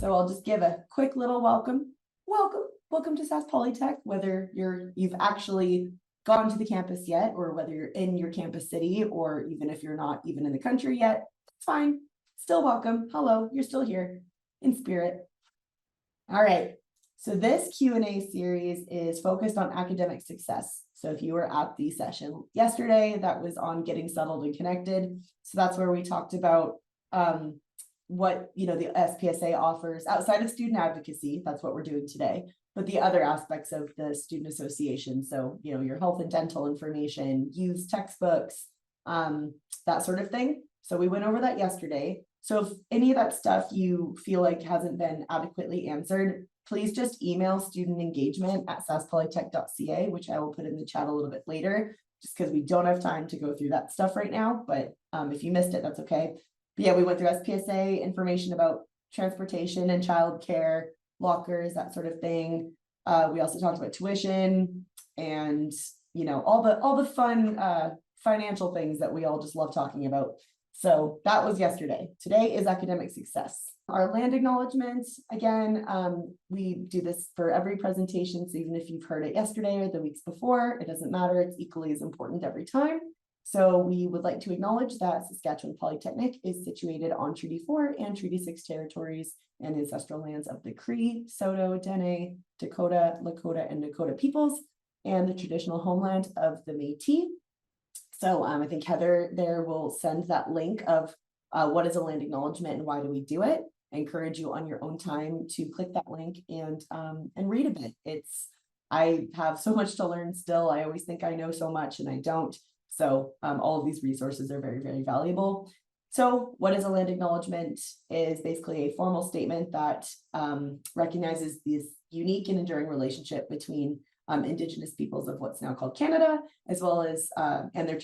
So I'll just give a quick little welcome. Welcome to Sask Polytech, whether you've actually gone to the campus yet, or whether you're in your campus city, or even if you're not even in the country yet, it's fine. Still welcome. Hello, you're still here in spirit. All right. So this Q&A series is focused on academic success. So if you were at the session yesterday, that was on getting settled and connected. So that's where we talked about what the SPSA offers outside of student advocacy. That's what we're doing today, but the other aspects of the student association. So your health and dental information, use textbooks, that sort of thing. So we went over that yesterday. So if any of that stuff you feel like hasn't been adequately answered, please just email studentengagement@saskpolytech.ca, which I will put in the chat a little bit later, just because we don't have time to go through that stuff right now. But if you missed it, that's okay. But yeah, we went through SPSA information about transportation and childcare, lockers, that sort of thing. We also talked about tuition and all the fun financial things that we all just love talking about. So that was yesterday. Today is academic success. Our land acknowledgements, again, we do this for every presentation. So even if you've heard it yesterday or the weeks before, it doesn't matter. It's equally as important every time. So we would like to acknowledge that Saskatchewan Polytechnic is situated on Treaty 4 and Treaty 6 territories and ancestral lands of the Cree, Saulteaux, Dene, Dakota, Lakota, and Nakota peoples, and the traditional homeland of the Métis. So I think Heather there will send that link of what is a land acknowledgement and why do we do it. I encourage you on your own time to click that link and read a bit. I have so much to learn still. I always think I know so much and I don't. So all of these resources are very, very valuable. So what is a land acknowledgement is basically a formal statement that recognizes this unique and enduring relationship between Indigenous peoples of what's now called Canada, as well as and their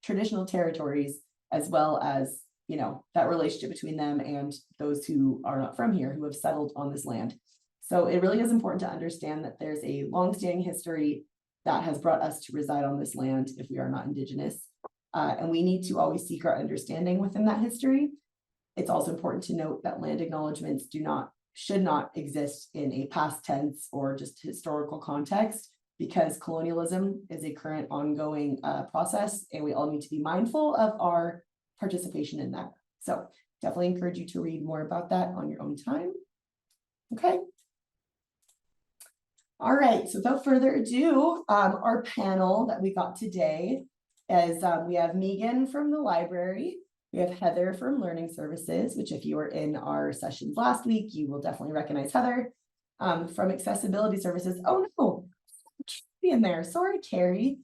traditional territories, as well as that relationship between them and those who are not from here, who have settled on this land. So it really is important to understand that there's a long-standing history that has brought us to reside on this land if we are not Indigenous. And we need to always seek our understanding within that history. It's also important to note that land acknowledgements should not exist in a past tense or just historical context, because colonialism is a current ongoing process, and we all need to be mindful of our participation in that. So definitely encourage you to read more about that on your own time. Okay. All right, so without further ado, our panel that we got today is we have Megan from the library, we have Heather from Learning Services, which if you were in our sessions last week, you will definitely recognize Heather. From Accessibility Services, oh no, in there, sorry, Carrie.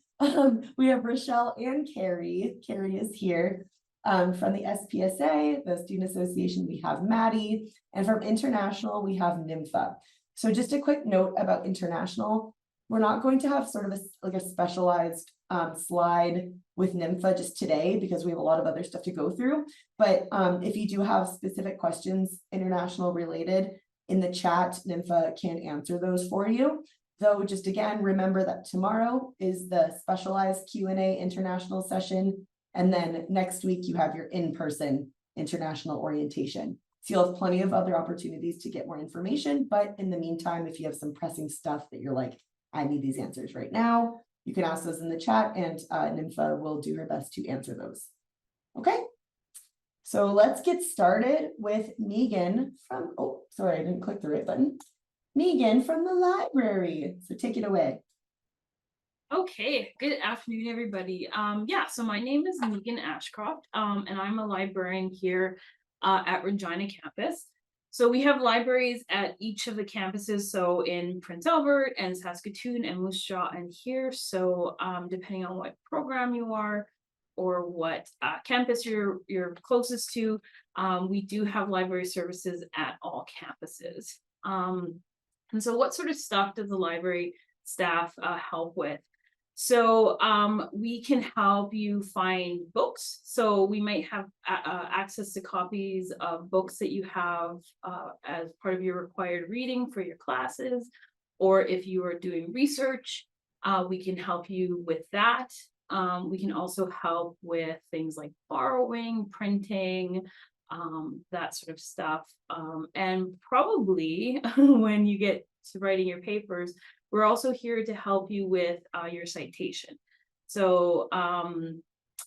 We have Rochelle and Carrie. Carrie is here. From the SPSA, the Student Association, we have Maddie, and from International, we have Nympha. So just a quick note about International, we're not going to have sort of a specialized slide with Nympha just today because we have a lot of other stuff to go through. But if you do have specific questions, international related, in the chat, Nympha can answer those for you. Though just again, remember that tomorrow is the specialized Q&A international session. And then next week you have your in-person international orientation. So you'll have plenty of other opportunities to get more information. But in the meantime, if you have some pressing stuff that you're like, I need these answers right now, you can ask those in the chat and Nympha will do her best to answer those. Okay. So let's get started with Megan from, oh, sorry, I didn't click the right button. Megan from the library. So take it away. Okay, good afternoon, everybody. So my name is Megan Ashcroft, and I'm a librarian here at Regina campus. So we have libraries at each of the campuses, so in Prince Albert and Saskatoon and Moose Jaw and here. So depending on what program you are or what campus you're closest to, we do have library services at all campuses. And so what sort of stuff does the library staff help with? So we can help you find books. So we might have access to copies of books that you have as part of your required reading for your classes. Or if you are doing research, we can help you with that. We can also help with things like borrowing, printing, that sort of stuff. And probably when you get to writing your papers, we're also here to help you with your citation. So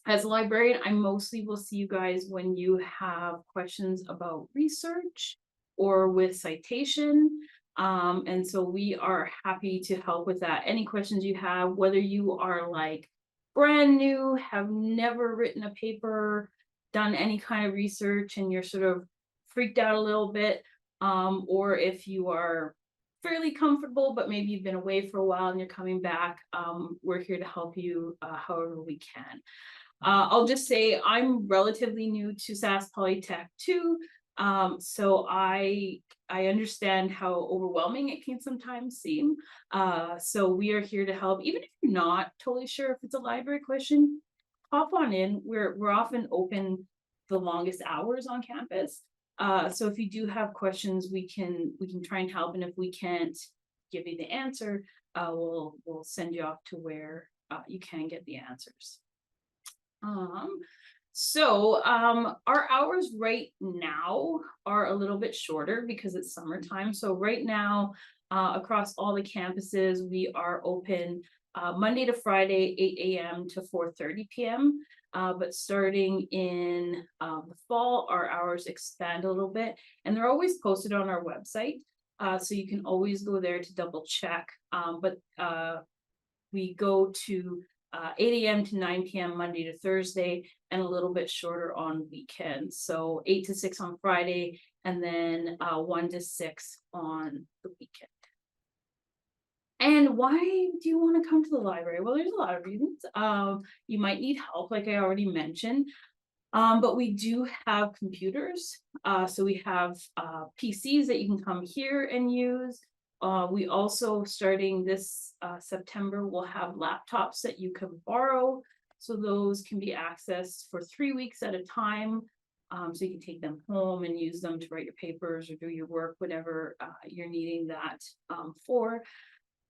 as a librarian, I mostly will see you guys when you have questions about research or with citation. And so we are happy to help with that. Any questions you have, whether you are like brand new, have never written a paper, done any kind of research, and you're sort of freaked out a little bit, or if you are fairly comfortable, but maybe you've been away for a while and you're coming back, we're here to help you however we can. I'll just say I'm relatively new to SAS Polytech too, so I understand how overwhelming it can sometimes seem. So we are here to help, even if you're not totally sure if it's a library question. Hop on in. We're often open the longest hours on campus. So if you do have questions, we can try and help, and if we can't give you the answer, we'll send you off to where you can get the answers. Our hours right now are a little bit shorter because it's summertime. So right now, across all the campuses, we are open Monday to Friday, 8 a.m. to 4:30 p.m. But starting in the fall, our hours expand a little bit, and they're always posted on our website. So you can always go there to double check. But we go to 8 a.m. to 9 p.m. Monday to Thursday, and a little bit shorter on weekends. So 8 to 6 on Friday, and then 1 to 6 on the weekend. And why do you want to come to the library? Well, there's a lot of reasons. You might need help, like I already mentioned. But we do have computers. So we have PCs that you can come here and use. We also, starting this September, will have laptops that you can borrow. So those can be accessed for 3 weeks at a time. So you can take them home and use them to write your papers or do your work, whatever you're needing that for.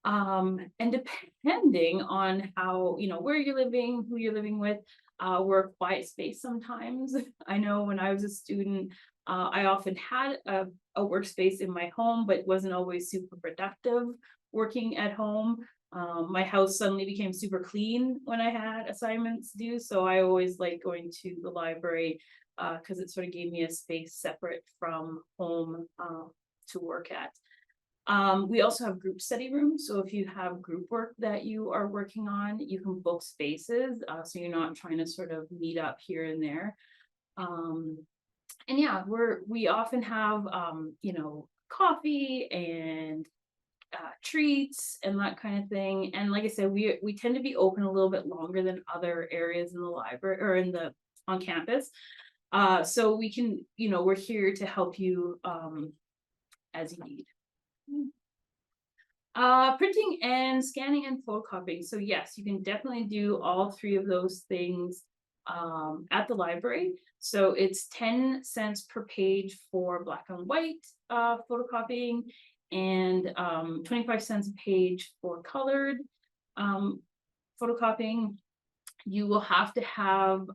And depending on how, where you're living, who you're living with, we're a quiet space sometimes. I know when I was a student, I often had a workspace in my home, but wasn't always super productive working at home. My house suddenly became super clean when I had assignments due, so I always like going to the library because it sort of gave me a space separate from home to work at. We also have group study rooms. So if you have group work that you are working on, you can book spaces. So you're not trying to sort of meet up here and there. And yeah, we often have, coffee and treats and that kind of thing. And like I said, we tend to be open a little bit longer than other areas in the library or on campus. So we can, we're here to help you as you need. Printing and scanning and photocopying. So yes, you can definitely do all three of those things at the library. So it's 10 cents per page for black and white photocopying, and 25 cents a page for colored photocopying. You will have to have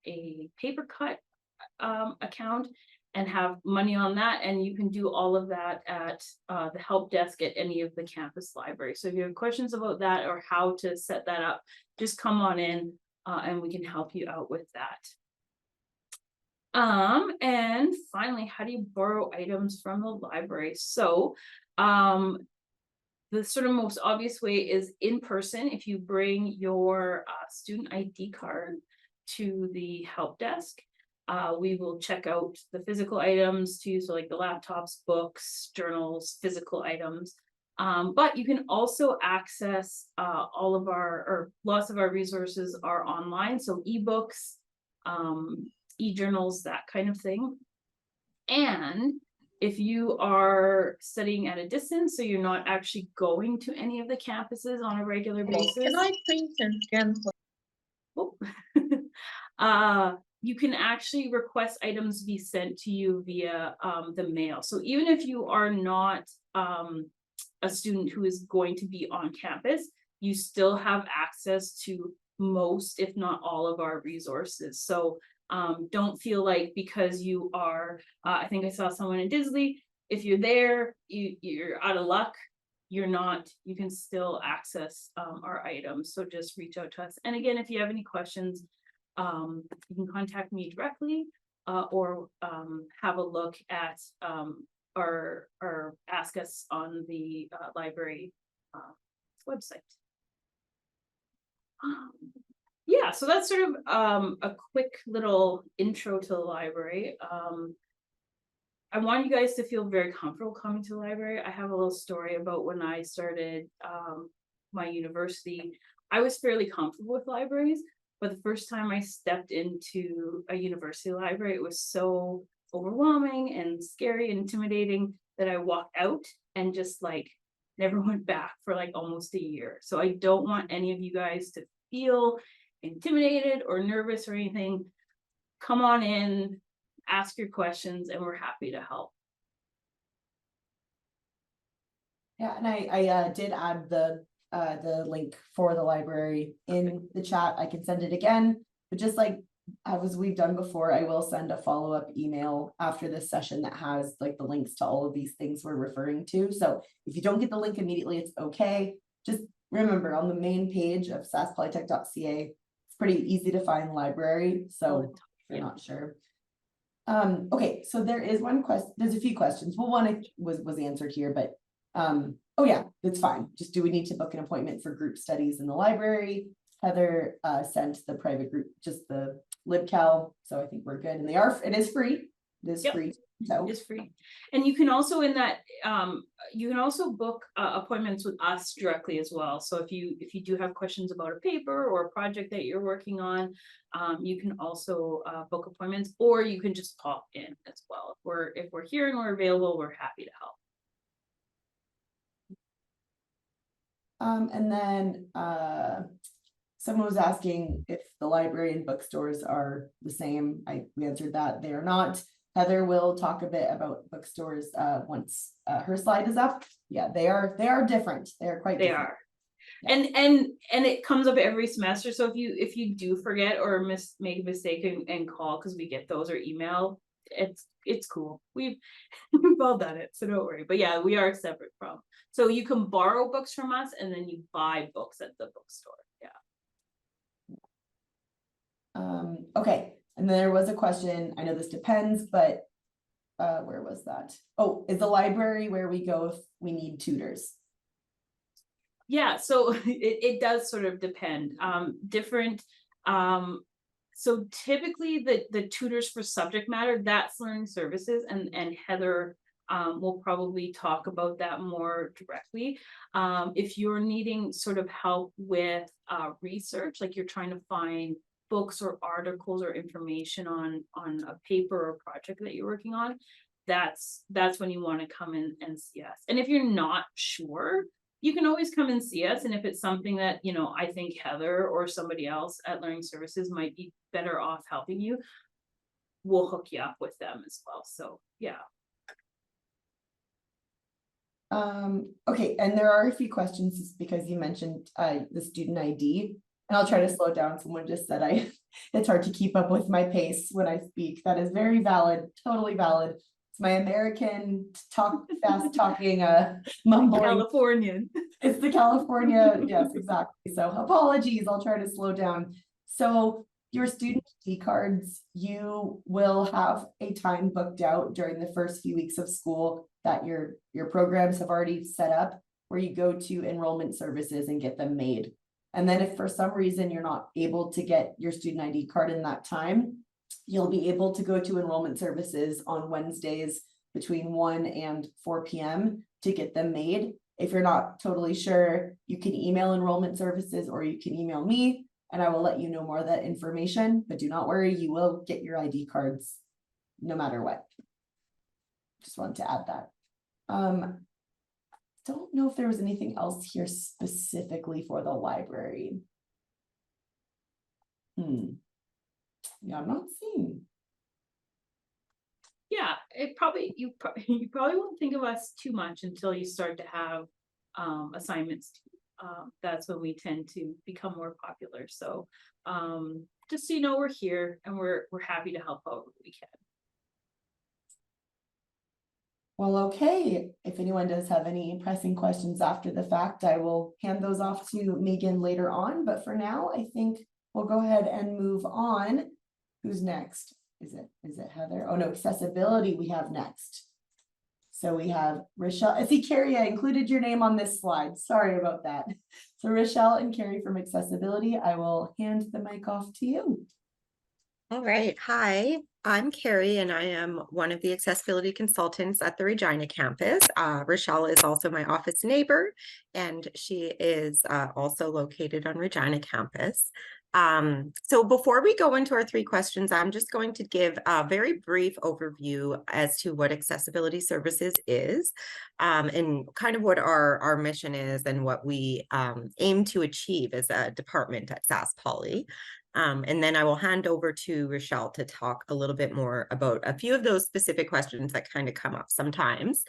a paper cut account and have money on that, and you can do all of that at the help desk at any of the campus libraries. So if you have questions about that or how to set that up, just come on in and we can help you out with that. And finally, how do you borrow items from the library? So the sort of most obvious way is in person. If you bring your student ID card to the help desk, we will check out the physical items too, so like the laptops, books, journals, physical items. But you can also access all of lots of our resources are online, so ebooks, e-journals, that kind of thing. And if you are studying at a distance, so you're not actually going to any of the campuses on a regular basis. Can I print and scan? You can actually request items be sent to you via the mail. So even if you are not a student who is going to be on campus, you still have access to most, if not all, of our resources. So Don't feel like because you are, I think I saw someone in Disley, if you're there, you're out of luck. You're not, you can still access our items. So just reach out to us. And again, if you have any questions, you can contact me directly or have a look at or ask us on the library website. Yeah, so that's sort of a quick little intro to the library. I want you guys to feel very comfortable coming to the library. I have a little story about when I started my university. I was fairly comfortable with libraries, but the first time I stepped into a university library, it was so overwhelming and scary and intimidating that I walked out and just like never went back for like almost a year. So I don't want any of you guys to feel intimidated or nervous or anything. Come on in, ask your questions, and we're happy to help. Yeah, and I did add the link for the library in the chat. I can send it again, but just like as we've done before, I will send a follow-up email after this session that has like the links to all of these things we're referring to. So if you don't get the link immediately, it's okay. Just remember, on the main page of saskpolytech.ca, it's pretty easy to find library. So if you're not sure. Okay, so there is one question. There's a few questions. Well, one was answered here, but oh yeah, it's fine. Just do we need to book an appointment for group studies in the library? Heather sent the private group, just the LibCal, so I think we're good. And it is free. It is free. So it's free. And you can also in that you can also book appointments with us directly as well. So if you do have questions about a paper or a project that you're working on, you can also book appointments, or you can just pop in as well. If we're here and we're available, we're happy to help. And then someone was asking if the library and bookstores are the same. We answered that they are not. Heather will talk a bit about bookstores once her slide is up. Yeah, they are different. They are quite different. Yeah. And it comes up every semester. So if you do forget or make a mistake and call, because we get those, or email, it's cool. We've all done it, so don't worry. But yeah, we are separate from. So you can borrow books from us and then you buy books at the bookstore. Yeah. Okay. And then there was a question. I know this depends, but where was that? Oh, is the library where we go if we need tutors? Yeah, so it does sort of depend. Different. So typically the tutors for subject matter, that's learning services, and Heather will probably talk about that more directly. If you're needing sort of help with research, like you're trying to find books or articles or information on a paper or project that you're working on, that's when you want to come in and see us. And if you're not sure, you can always come and see us. And if it's something that, I think Heather or somebody else at Learning Services might be better off helping you, we'll hook you up with them as well. So yeah. Okay, and there are a few questions because you mentioned the student ID. And I'll try to slow down. Someone just said it's hard to keep up with my pace when I speak. That is very valid, totally valid. It's my American fast talking mumbling. Californian. It's the California, yes, exactly. So apologies, I'll try to slow down. So your student ID cards, you will have a time booked out during the first few weeks of school that your programs have already set up, where you go to enrollment services and get them made. And then if for some reason you're not able to get your student ID card in that time, you'll be able to go to enrollment services on Wednesdays between 1 and 4 p.m. to get them made. If you're not totally sure, you can email enrollment services or you can email me and I will let you know more of that information. But do not worry, you will get your ID cards no matter what. Just wanted to add that. Don't know if there was anything else here specifically for the library. Yeah, I'm not seeing. Yeah, you probably won't think of us too much until you start to have assignments that's when we tend to become more popular. So just so you know, we're here and we're happy to help out when we can. Well, okay, if anyone does have any pressing questions after the fact, I will hand those off to Megan later on, but for now, I think we'll go ahead and move on. Who's next? Is it Heather? Oh no, accessibility we have next. So we have Rochelle. I see Carrie, I included your name on this slide. Sorry about that. So Rochelle and Carrie from accessibility, I will hand the mic off to you. All right. Hi, I'm Carrie, and I am one of the accessibility consultants at the Regina campus. Rochelle is also my office neighbor, and she is also located on Regina campus. So before we go into our 3 questions, I'm just going to give a very brief overview as to what accessibility services is, and kind of what our mission is and what we aim to achieve as a department at SAS Poly. And then I will hand over to Rochelle to talk a little bit more about a few of those specific questions that kind of come up sometimes.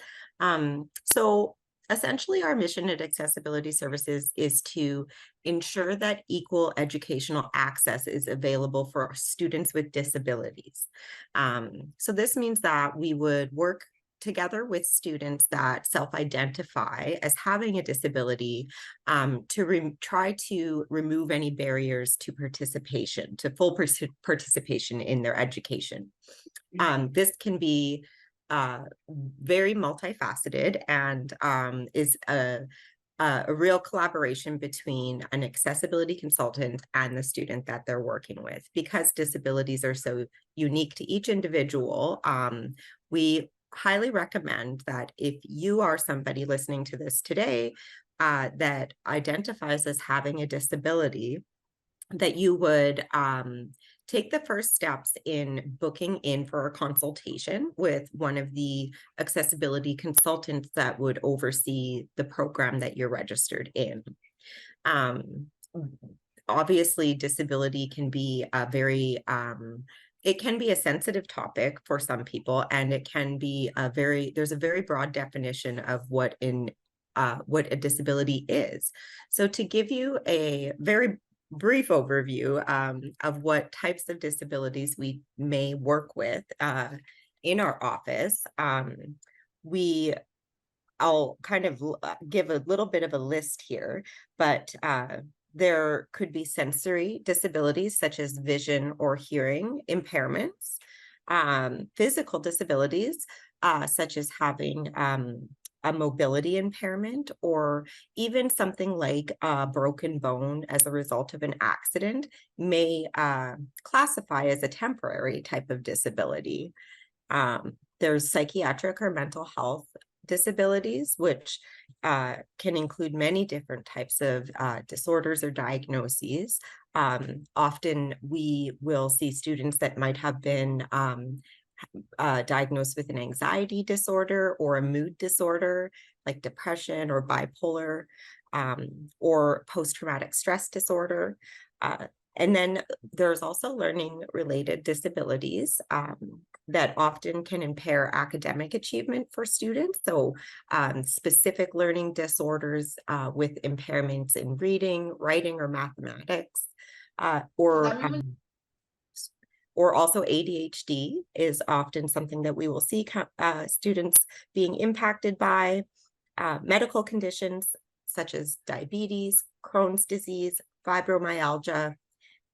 So essentially, our mission at Accessibility Services is to ensure that equal educational access is available for students with disabilities. So this means that we would work together with students that self-identify as having a disability to try to remove any barriers to participation, to full participation in their education. This can be very multifaceted and is a real collaboration between an accessibility consultant and the student that they're working with. Because disabilities are so unique to each individual, we highly recommend that if you are somebody listening to this today that identifies as having a disability, that you would take the first steps in booking in for a consultation with one of the accessibility consultants that would oversee the program that you're registered in. Obviously, disability can be a very it can be a sensitive topic for some people, and it can be there's a very broad definition of what a disability is. So to give you a very brief overview of what types of disabilities we may work with in our office, I'll kind of give a little bit of a list here, but there could be sensory disabilities such as vision or hearing impairments, physical disabilities such as having a mobility impairment, or even something like a broken bone as a result of an accident may classify as a temporary type of disability. There's psychiatric or mental health disabilities, which can include many different types of disorders or diagnoses. Often we will see students that might have been diagnosed with an anxiety disorder or a mood disorder like depression or bipolar, or post-traumatic stress disorder. And then there's also learning related disabilities that often can impair academic achievement for students. So specific learning disorders with impairments in reading, writing, or mathematics, or also ADHD is often something that we will see students being impacted by. Medical conditions such as diabetes, Crohn's disease, fibromyalgia.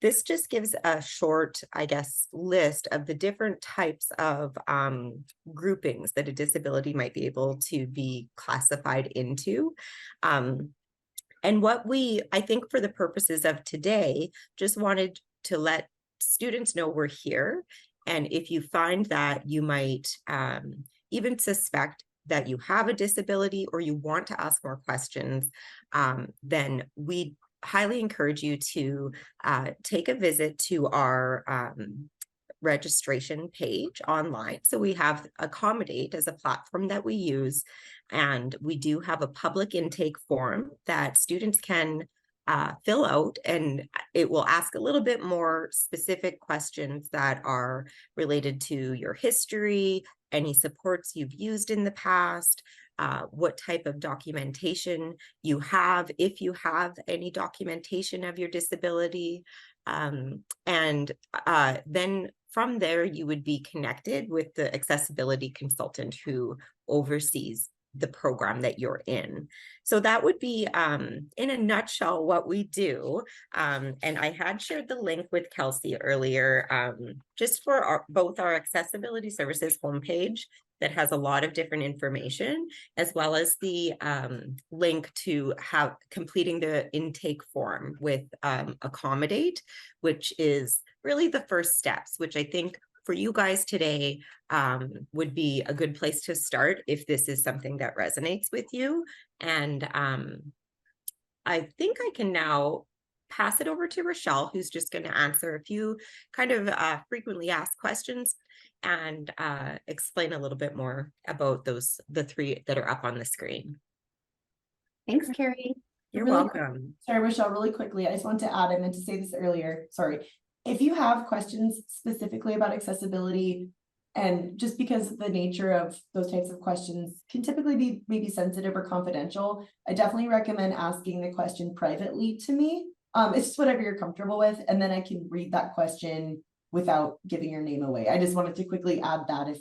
This just gives a short, I guess, list of the different types of groupings that a disability might be able to be classified into. And what I think for the purposes of today, just wanted to let students know we're here. And if you find that you might even suspect that you have a disability or you want to ask more questions, then we highly encourage you to take a visit to our registration page online. So we have Accommodate as a platform that we use, and we do have a public intake form that students can fill out, and it will ask a little bit more specific questions that are related to your history, any supports you've used in the past, what type of documentation you have, if you have any documentation of your disability. And then from there, you would be connected with the accessibility consultant who oversees the program that you're in. So that would be, in a nutshell, what we do. And I had shared the link with Kelsey earlier, just for both our accessibility services homepage that has a lot of different information, as well as the link to have completing the intake form with Accommodate, which is really the first steps, which I think for you guys today would be a good place to start if this is something that resonates with you. And I think I can now pass it over to Rochelle, who's just going to answer a few kind of frequently asked questions and explain a little bit more about the three that are up on the screen. Thanks, Carrie. You're Really welcome. Sorry, Rochelle, really quickly, I just want to add, I meant to say this earlier, sorry. If you have questions specifically about accessibility, and just because the nature of those types of questions can typically be maybe sensitive or confidential, I definitely recommend asking the question privately to me. It's just whatever you're comfortable with, and then I can read that question without giving your name away. I just wanted to quickly add that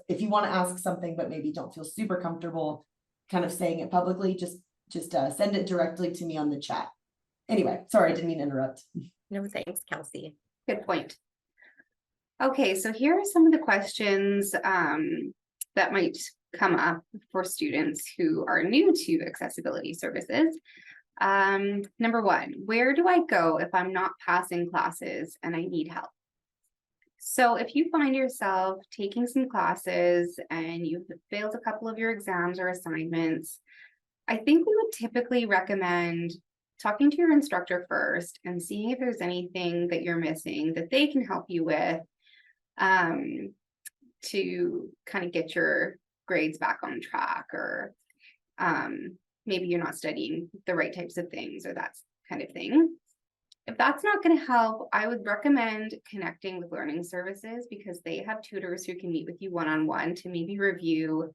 if you want to ask something, but maybe don't feel super comfortable kind of saying it publicly, just send it directly to me on the chat. Anyway, sorry, I didn't mean to interrupt. No, thanks, Kelsey. Good point. Okay, so here are some of the questions that might come up for students who are new to accessibility services. Number one, where do I go if I'm not passing classes and I need help? So if you find yourself taking some classes and you've failed a couple of your exams or assignments, I think we would typically recommend talking to your instructor first and seeing if there's anything that you're missing that they can help you with to kind of get your grades back on track, or maybe you're not studying the right types of things or that kind of thing. If that's not going to help, I would recommend connecting with learning services, because they have tutors who can meet with you one-on-one to maybe review,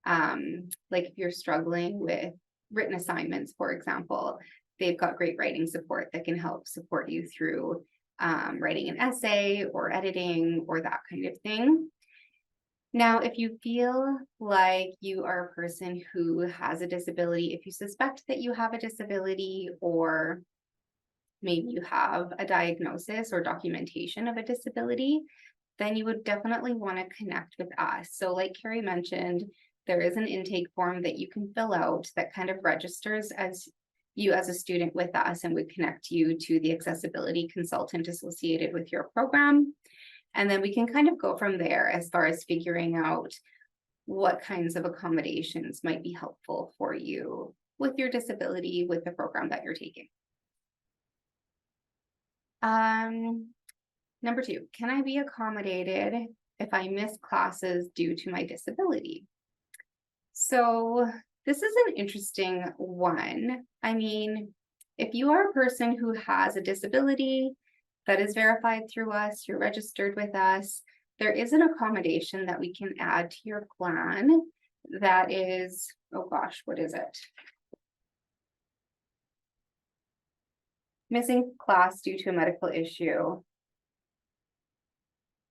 like if you're struggling with written assignments, for example, they've got great writing support that can help support you through writing an essay or editing or that kind of thing. Now, if you feel like you are a person who has a disability, if you suspect that you have a disability, or maybe you have a diagnosis or documentation of a disability, then you would definitely want to connect with us. So like Carrie mentioned, there is an intake form that you can fill out that kind of registers as you as a student with us and would connect you to the accessibility consultant associated with your program. And then we can kind of go from there as far as figuring out what kinds of accommodations might be helpful for you with your disability, with the program that you're taking. Number two, can I be accommodated if I miss classes due to my disability? So this is an interesting one. I mean, if you are a person who has a disability that is verified through us, you're registered with us, there is an accommodation that we can add to your plan that is, oh gosh, what is it? Missing class due to a medical issue,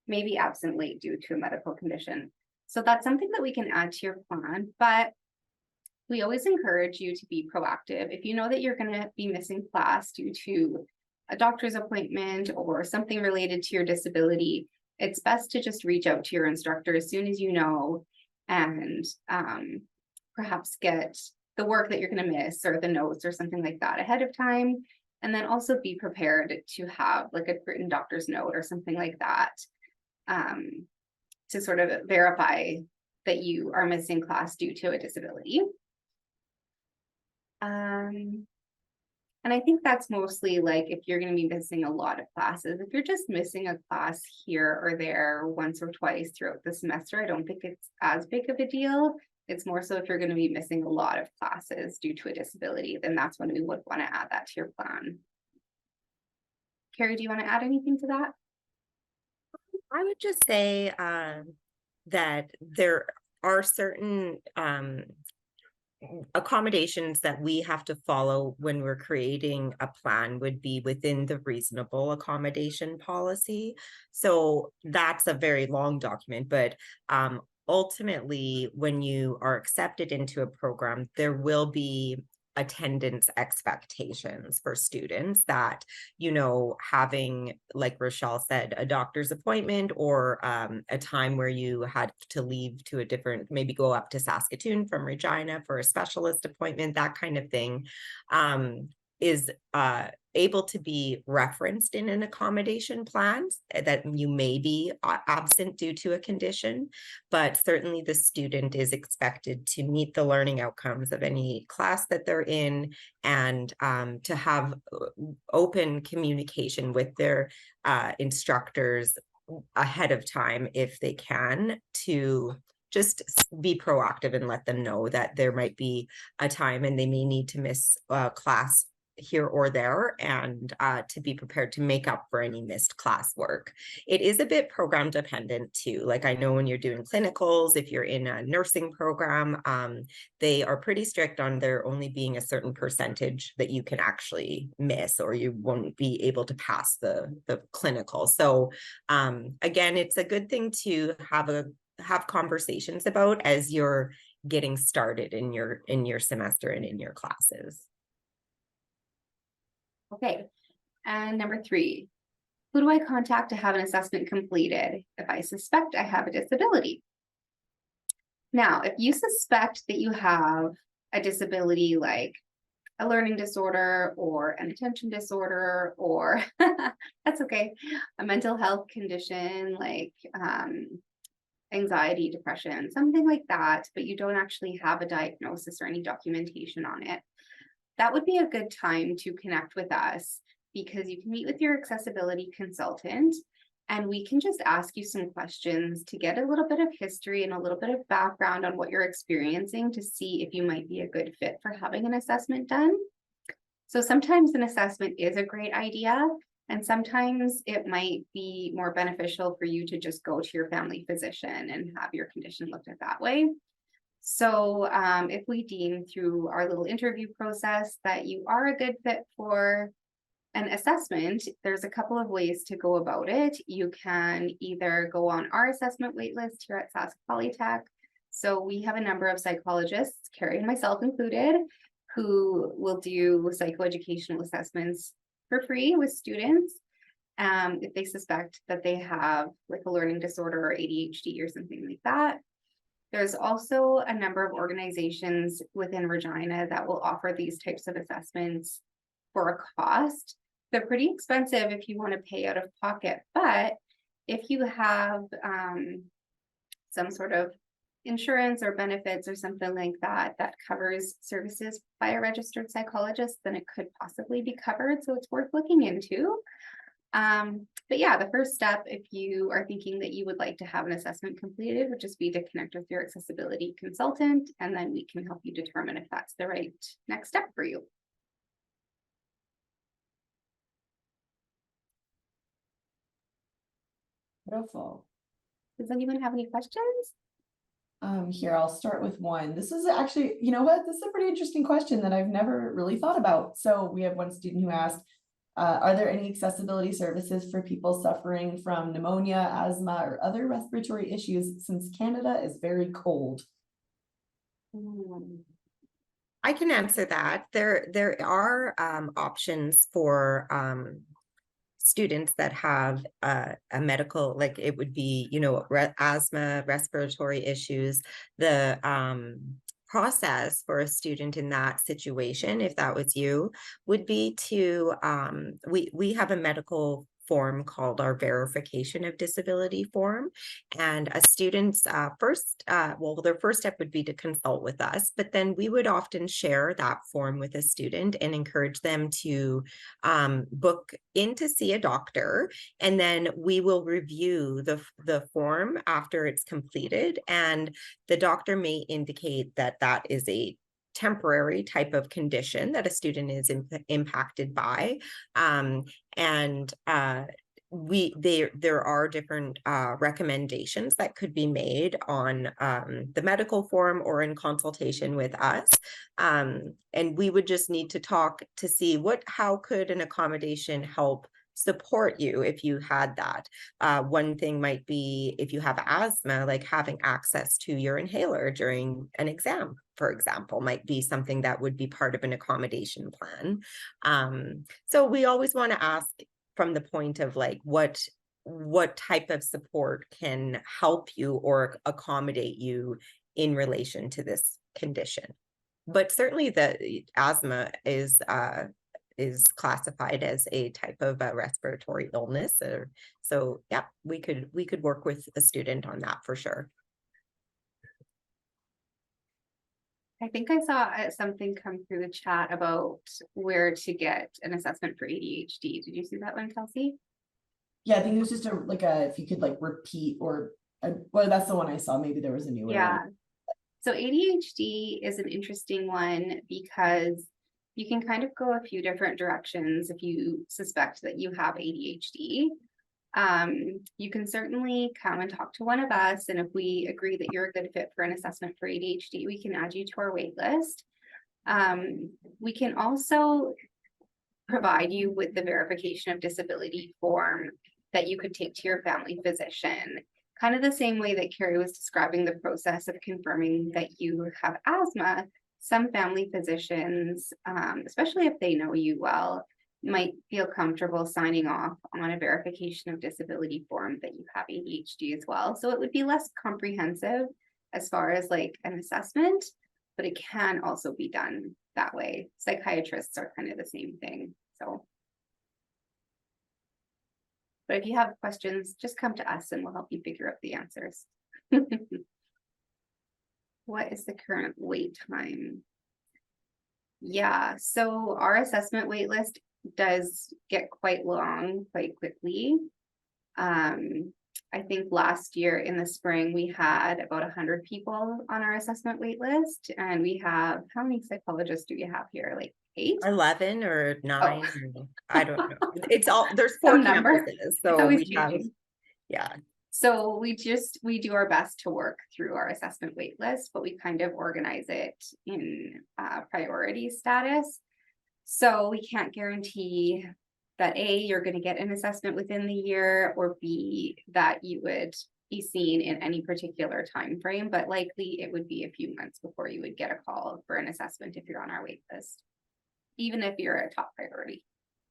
maybe absent late due to a medical condition. So that's something that we can add to your plan, but we always encourage you to be proactive. If you know that you're going to be missing class due to a doctor's appointment or something related to your disability, it's best to just reach out to your instructor as soon as you know, and perhaps get the work that you're going to miss or the notes or something like that ahead of time. And then also be prepared to have like a written doctor's note or something like that to sort of verify that you are missing class due to a disability. And I think that's mostly like if you're going to be missing a lot of classes. If you're just missing a class here or there once or twice throughout the semester, I don't think it's as big of a deal. It's more so if you're going to be missing a lot of classes due to a disability, then that's when we would want to add that to your plan. Carrie, do you want to add anything to that? I would just say that there are certain accommodations that we have to follow when we're creating a plan would be within the reasonable accommodation policy. So that's a very long document, but ultimately, when you are accepted into a program, there will be attendance expectations for students that, you know, having, like Rochelle said, a doctor's appointment or a time where you had to leave to a different, maybe go up to Saskatoon from Regina for a specialist appointment, that kind of thing, is able to be referenced in an accommodation plan that you may be absent due to a condition, but certainly the student is expected to meet the learning outcomes of any class that they're in, and to have open communication with their instructors ahead of time if they can, to just be proactive and let them know that there might be a time and they may need to miss class here or there, and to be prepared to make up for any missed classwork. It is a bit program dependent too. Like, I know when you're doing clinicals, if you're in a nursing program, they are pretty strict on there only being a certain percentage that you can actually miss, or you won't be able to pass the clinical. So again, it's a good thing to have conversations about as you're getting started in your semester and in your classes. Okay, and number 3, who do I contact to have an assessment completed if I suspect I have a disability? Now, if you suspect that you have a disability like a learning disorder or an attention disorder, or that's okay, a mental health condition like anxiety, depression, something like that, but you don't actually have a diagnosis or any documentation on it, that would be a good time to connect with us, because you can meet with your accessibility consultant and we can just ask you some questions to get a little bit of history and a little bit of background on what you're experiencing to see if you might be a good fit for having an assessment done. So sometimes an assessment is a great idea, and sometimes it might be more beneficial for you to just go to your family physician and have your condition looked at that way. So if we deem through our little interview process that you are a good fit for an assessment, there's a couple of ways to go about it. You can either go on our assessment waitlist here at Sask Polytech. So we have a number of psychologists, Carrie and myself included, who will do psychoeducational assessments for free with students if they suspect that they have like a learning disorder or ADHD or something like that. There's also a number of organizations within Regina that will offer these types of assessments for a cost. They're pretty expensive if you want to pay out of pocket, but if you have some sort of insurance or benefits or something like that that covers services by a registered psychologist, then it could possibly be covered. So it's worth looking into. But yeah, the first step, if you are thinking that you would like to have an assessment completed, would just be to connect with your accessibility consultant, and then we can help you determine if that's the right next step for you. Beautiful. Does anyone have any questions? Here, I'll start with one. This is actually, you know what, this is a pretty interesting question that I've never really thought about. So we have one student who asked, are there any accessibility services for people suffering from pneumonia, asthma, or other respiratory issues since Canada is very cold? I can answer that. There are options for students that have a medical, like it would be, you know, asthma, respiratory issues. The process for a student in that situation, if that was you, would be to we have a medical form called our verification of disability form, and a student's their first step would be to consult with us, but then we would often share that form with a student and encourage them to book in to see a doctor, and then we will review the form after it's completed, and the doctor may indicate that that is a temporary type of condition that a student is impacted by, and there are different recommendations that could be made on the medical form or in consultation with us. And we would just need to talk to see how could an accommodation help support you if you had that. One thing might be if you have asthma, like having access to your inhaler during an exam, for example, might be something that would be part of an accommodation plan. So we always want to ask from the point of like what type of support can help you or accommodate you in relation to this condition. But certainly the asthma is classified as a type of respiratory illness. So yeah, we could work with a student on that for sure. I think I saw something come through the chat about where to get an assessment for ADHD. Did you see that one, Kelsey? Yeah, I think it was just if you could like repeat or, well, that's the one I saw. Maybe there was a new one. Yeah. So ADHD is an interesting one because you can kind of go a few different directions if you suspect that you have ADHD. You can certainly come and talk to one of us, and if we agree that you're a good fit for an assessment for ADHD, we can add you to our wait list. We can also provide you with the verification of disability form that you could take to your family physician. Kind of the same way that Carrie was describing the process of confirming that you have asthma, some family physicians, especially if they know you well, might feel comfortable signing off on a verification of disability form that you have ADHD as well. So it would be less comprehensive as far as like an assessment, but it can also be done that way. Psychiatrists are kind of the same thing. So, but if you have questions, just come to us and we'll help you figure out the answers. What is the current wait time? Yeah, so our assessment wait list does get quite long quite quickly. I think last year in the spring we had about 100 people on our assessment wait list, and we have, how many psychologists do you have here? Like 8? 11 or 9. Oh. I don't know. It's all, there's 4 Some number. campuses, so always we have, changing. yeah. So we do our best to work through our assessment wait list, but we kind of organize it in priority status. So we can't guarantee that A, you're going to get an assessment within the year, or B, that you would be seen in any particular time frame, but likely it would be a few months before you would get a call for an assessment if you're on our wait list, even if you're a top priority.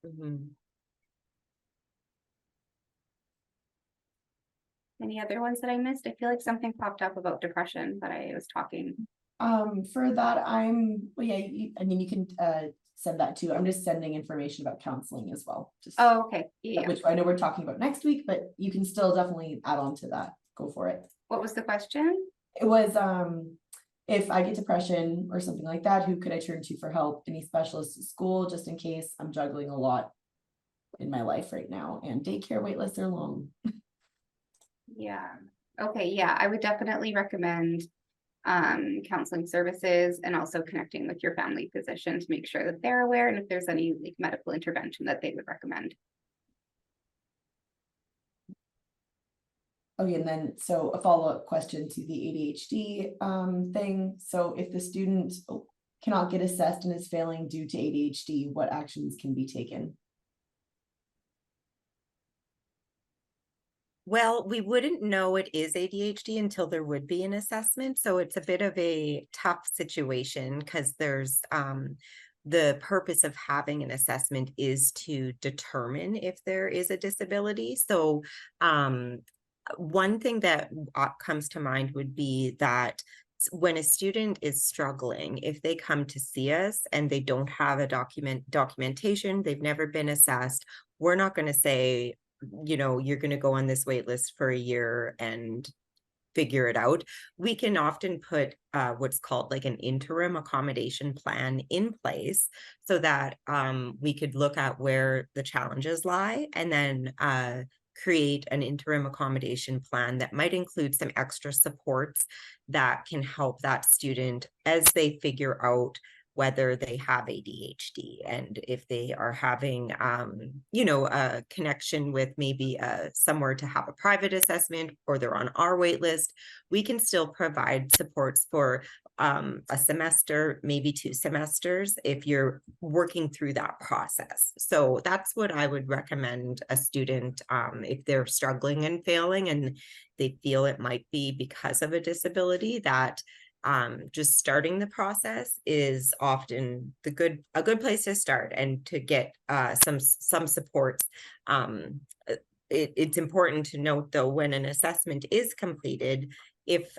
Mm-hmm. Any other ones that I missed? I feel like something popped up about depression, but I was talking. For that, well, yeah, I mean, you can send that too. I'm just sending information about counseling as well. Just, oh, okay. Yeah. Which I know we're talking about next week, but you can still definitely add on to that. Go for it. What was the question? It was, if I get depression or something like that, who could I turn to for help? Any specialists at school, just in case? I'm juggling a lot in my life right now, and daycare wait lists are long. Yeah. Okay. Yeah, I would definitely recommend counseling services, and also connecting with your family physician to make sure that they're aware, and if there's any like medical intervention that they would recommend. Okay, and then so a follow-up question to the ADHD thing. So if the student cannot get assessed and is failing due to ADHD, what actions can be taken? Well, we wouldn't know it is ADHD until there would be an assessment. So it's a bit of a tough situation because there's the purpose of having an assessment is to determine if there is a disability. So one thing that comes to mind would be that when a student is struggling, if they come to see us and they don't have a documentation, they've never been assessed, we're not going to say, you know, you're going to go on this wait list for a year and figure it out. We can often put what's called like an interim accommodation plan in place so that we could look at where the challenges lie, and then create an interim accommodation plan that might include some extra supports that can help that student as they figure out whether they have ADHD, and if they are having, a connection with maybe somewhere to have a private assessment, or they're on our wait list, we can still provide supports for a semester, maybe 2 semesters, if you're working through that process. So that's what I would recommend a student, if they're struggling and failing and they feel it might be because of a disability, that just starting the process is often a good place to start, and to get some supports. It's important to note, though, when an assessment is completed, if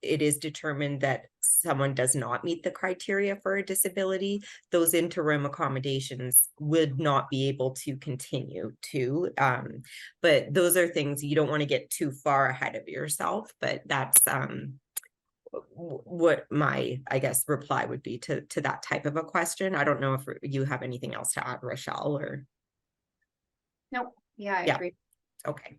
it is determined that someone does not meet the criteria for a disability, those interim accommodations would not be able to continue to. But those are things you don't want to get too far ahead of yourself. But that's what my, I guess, reply would be to that type of a question. I don't know if you have anything else to add, Rochelle, or. Nope. Yeah, I Yeah. agree. Okay.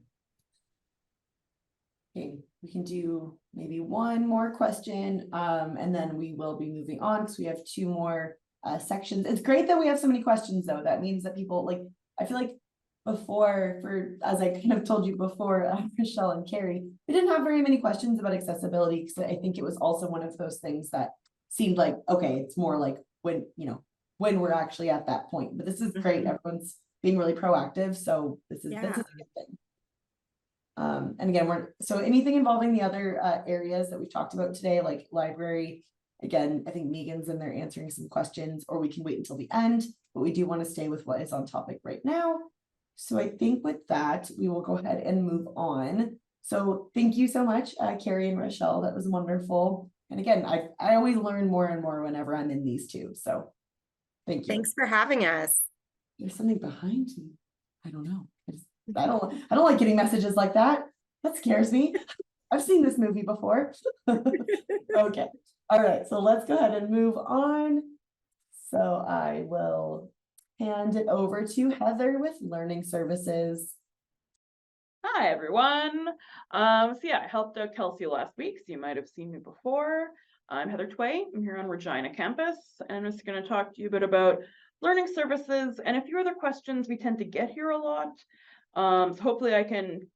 Okay, we can do maybe one more question, and then we will be moving on because we have 2 more sections. It's great that we have so many questions, though. That means that people, like, I feel like before, as I kind of told you before, Michelle and Carrie, we didn't have very many questions about accessibility, because I think it was also one of those things that seemed like, okay, it's more like when we're actually at that point. But this is great. Everyone's being really proactive, so this is a good thing. And again, so anything involving the other areas that we've talked about today, like library, again, I think Megan's in there answering some questions, or we can wait until the end, but we do want to stay with what is on topic right now. So I think with that, we will go ahead and move on. So thank you so much, Carrie and Rochelle. That was wonderful. And again, I always learn more and more whenever I'm in these 2. So thank you. Thanks for having us. There's something behind me. I don't know. I don't like getting messages like that. That scares me. I've seen this movie before. Okay. All right. So let's go ahead and move on. So I will hand it over to Heather with Learning Services. Hi, everyone. So yeah, I helped out Kelsey last week, so you might have seen me before. I'm Heather Tway. I'm here on Regina campus, and I'm just going to talk to you a bit about learning services and a few other questions we tend to get here a lot. So hopefully I can,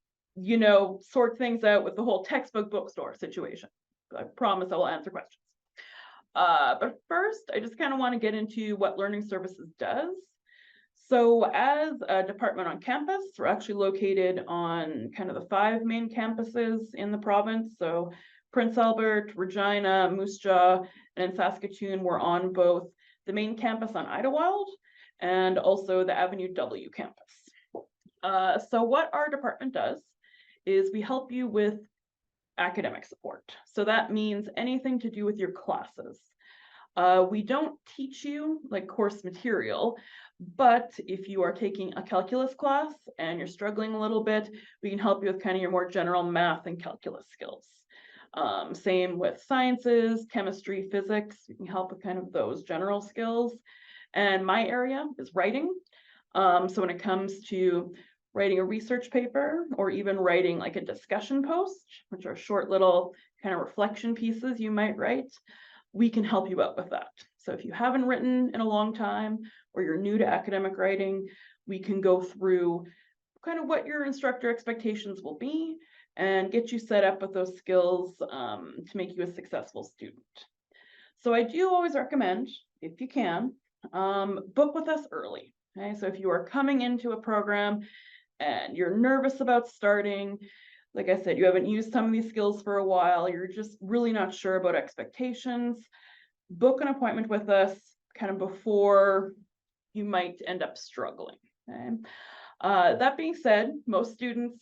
sort things out with the whole textbook bookstore situation. I promise I will answer questions. But first, I just kind of want to get into what learning services does. So as a department on campus, we're actually located on kind of the 5 main campuses in the province. So Prince Albert, Regina, Moose Jaw, and in Saskatoon, we're on both the main campus on Idlewild and also the Avenue W campus. So what our department does is we help you with academic support. So that means anything to do with your classes. We don't teach you like course material, but if you are taking a calculus class and you're struggling a little bit, we can help you with kind of your more general math and calculus skills. Same with sciences, chemistry, physics. We can help with kind of those general skills. And my area is writing. So when it comes to writing a research paper, or even writing like a discussion post, which are short little kind of reflection pieces you might write, we can help you out with that. So if you haven't written in a long time, or you're new to academic writing, we can go through kind of what your instructor expectations will be and get you set up with those skills to make you a successful student. So I do always recommend, if you can, book with us early. Okay, so if you are coming into a program and you're nervous about starting, like I said, you haven't used some of these skills for a while, you're just really not sure about expectations, book an appointment with us kind of before you might end up struggling. Okay? That being said, most students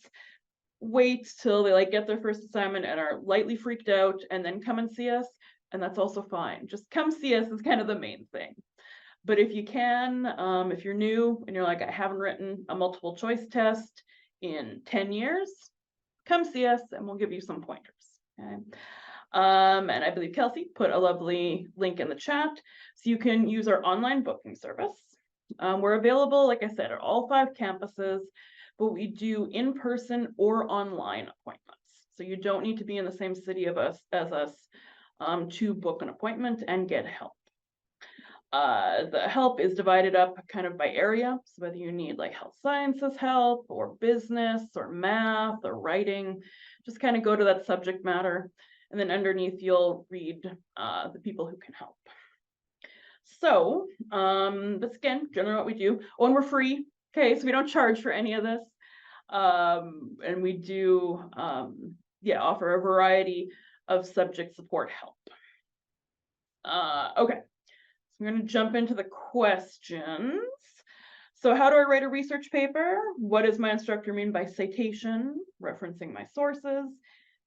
wait till they get their first assignment and are lightly freaked out and then come and see us, and that's also fine. Just come see us is kind of the main thing. But if you can, if you're new and you're like, I haven't written a multiple choice test in 10 years, come see us and we'll give you some pointers. Okay? And I believe Kelsey put a lovely link in the chat, so you can use our online booking service. We're available, like I said, at all 5 campuses, but we do in-person or online appointments. So you don't need to be in the same city as us to book an appointment and get help. The help is divided up kind of by area. So whether you need like health sciences help or business or math or writing, just kind of go to that subject matter. And then underneath you'll read the people who can help. So that's again, generally what we do. Oh, and we're free. Okay, so we don't charge for any of this. And we do, offer a variety of subject support help. Okay, so I'm going to jump into the questions. So how do I write a research paper? What does my instructor mean by citation? Referencing my sources.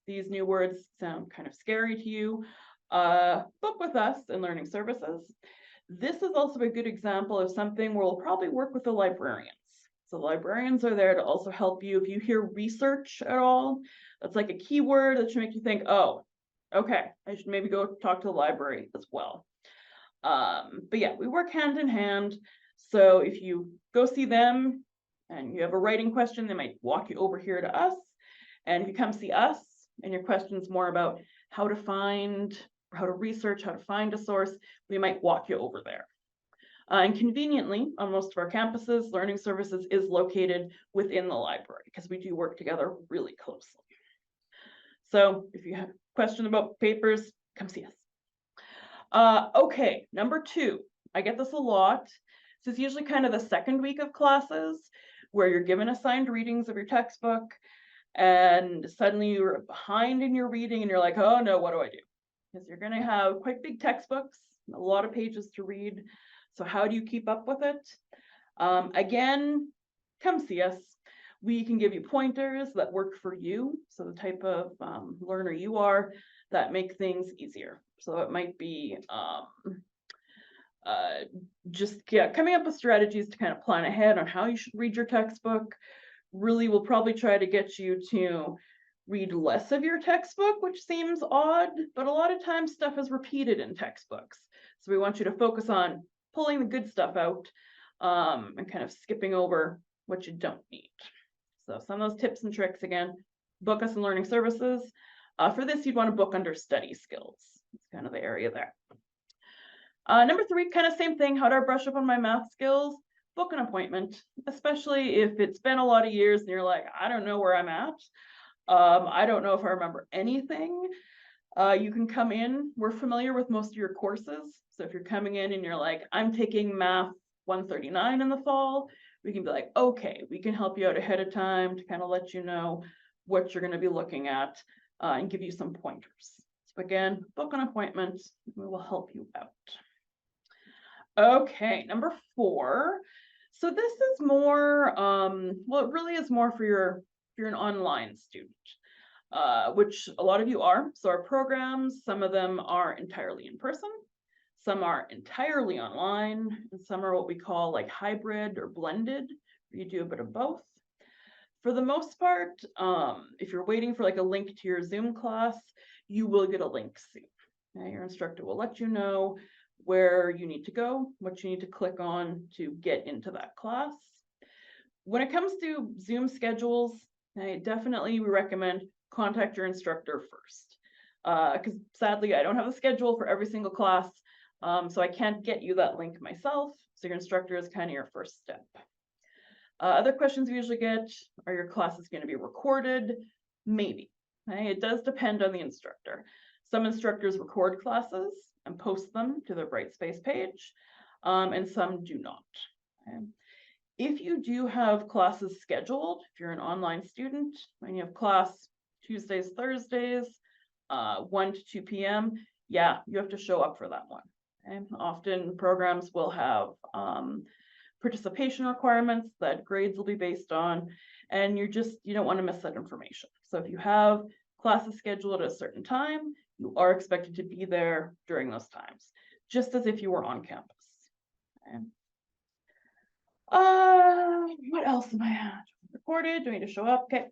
These new words sound kind of scary to you. Book with us in learning services. This is also a good example of something where we'll probably work with the librarians. So librarians are there to also help you. If you hear research at all, that's like a keyword that should make you think, oh, okay, I should maybe go talk to the library as well. But yeah, we work hand in hand. So if you go see them and you have a writing question, they might walk you over here to us. And if you come see us and your question's more about how to find, how to research, how to find a source, we might walk you over there. And conveniently, on most of our campuses, learning services is located within the library because we do work together really closely. So if you have questions about papers, come see us. Okay, number 2, I get this a lot. This is usually kind of the second week of classes where you're given assigned readings of your textbook and suddenly you're behind in your reading and you're like, oh no, what do I do? Because you're going to have quite big textbooks, a lot of pages to read. So how do you keep up with it? Again, come see us. We can give you pointers that work for you. So the type of learner you are that make things easier. So it might be coming up with strategies to kind of plan ahead on how you should read your textbook. Really, we'll probably try to get you to read less of your textbook, which seems odd, but a lot of times stuff is repeated in textbooks. So we want you to focus on pulling the good stuff out and kind of skipping over what you don't need. So some of those tips and tricks, again, book us in learning services. For this, you'd want to book under study skills. It's kind of the area there. Number 3, kind of same thing. How do I brush up on my math skills? Book an appointment, especially if it's been a lot of years and you're like, I don't know where I'm at. I don't know if I remember anything. You can come in. We're familiar with most of your courses. So if you're coming in and you're like, I'm taking math 139 in the fall, we can be like, okay, we can help you out ahead of time to kind of let you know what you're going to be looking at and give you some pointers. So again, book an appointment. We will help you out. Okay, number 4. So this is more, well, it really is more for if you're an online student, which a lot of you are. So our programs, some of them are entirely in person, some are entirely online, and some are what we call like hybrid or blended. You do a bit of both. For the most part, if you're waiting for like a link to your Zoom class, you will get a link soon. Okay, your instructor will let you know where you need to go, what you need to click on to get into that class. When it comes to Zoom schedules, definitely we recommend contact your instructor first. Because sadly, I don't have a schedule for every single class, so I can't get you that link myself. So your instructor is kind of your first step. Other questions we usually get, are your classes going to be recorded? Maybe. Okay? It does depend on the instructor. Some instructors record classes and post them to their Brightspace page, and some do not. Okay? If you do have classes scheduled, if you're an online student, and you have class Tuesdays, Thursdays, 1 to 2 p.m., yeah, you have to show up for that one. Okay? Often programs will have participation requirements that grades will be based on, and you don't want to miss that information. So if you have classes scheduled at a certain time, you are expected to be there during those times, just as if you were on campus. Okay. What else am I at? Recorded, do I need to show up? Okay.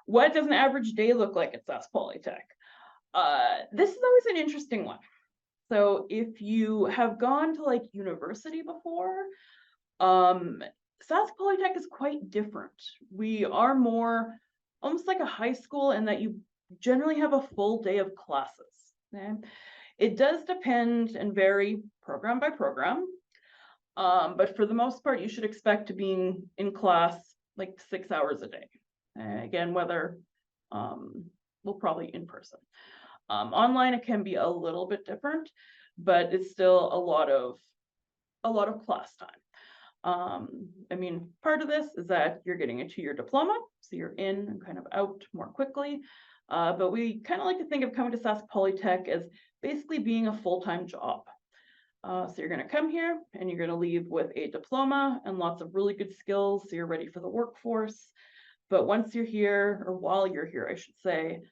What does an average day look like at SAS Polytech? This is always an interesting one. So if you have gone to like university before, SAS Polytech is quite different. We are more almost like a high school in that you generally have a full day of classes. Okay? It does depend and vary program by program. But for the most part, you should expect to be in class like 6 hours a day. Again, whether, well, probably in person. Online, it can be a little bit different, but it's still a lot of class time. I mean, part of this is that you're getting a 2-year diploma, so you're in and kind of out more quickly. But we kind of like to think of coming to Sask Polytech as basically being a full-time job. So you're going to come here and you're going to leave with a diploma and lots of really good skills, so you're ready for the workforce. But once you're here, or while you're here, I should say,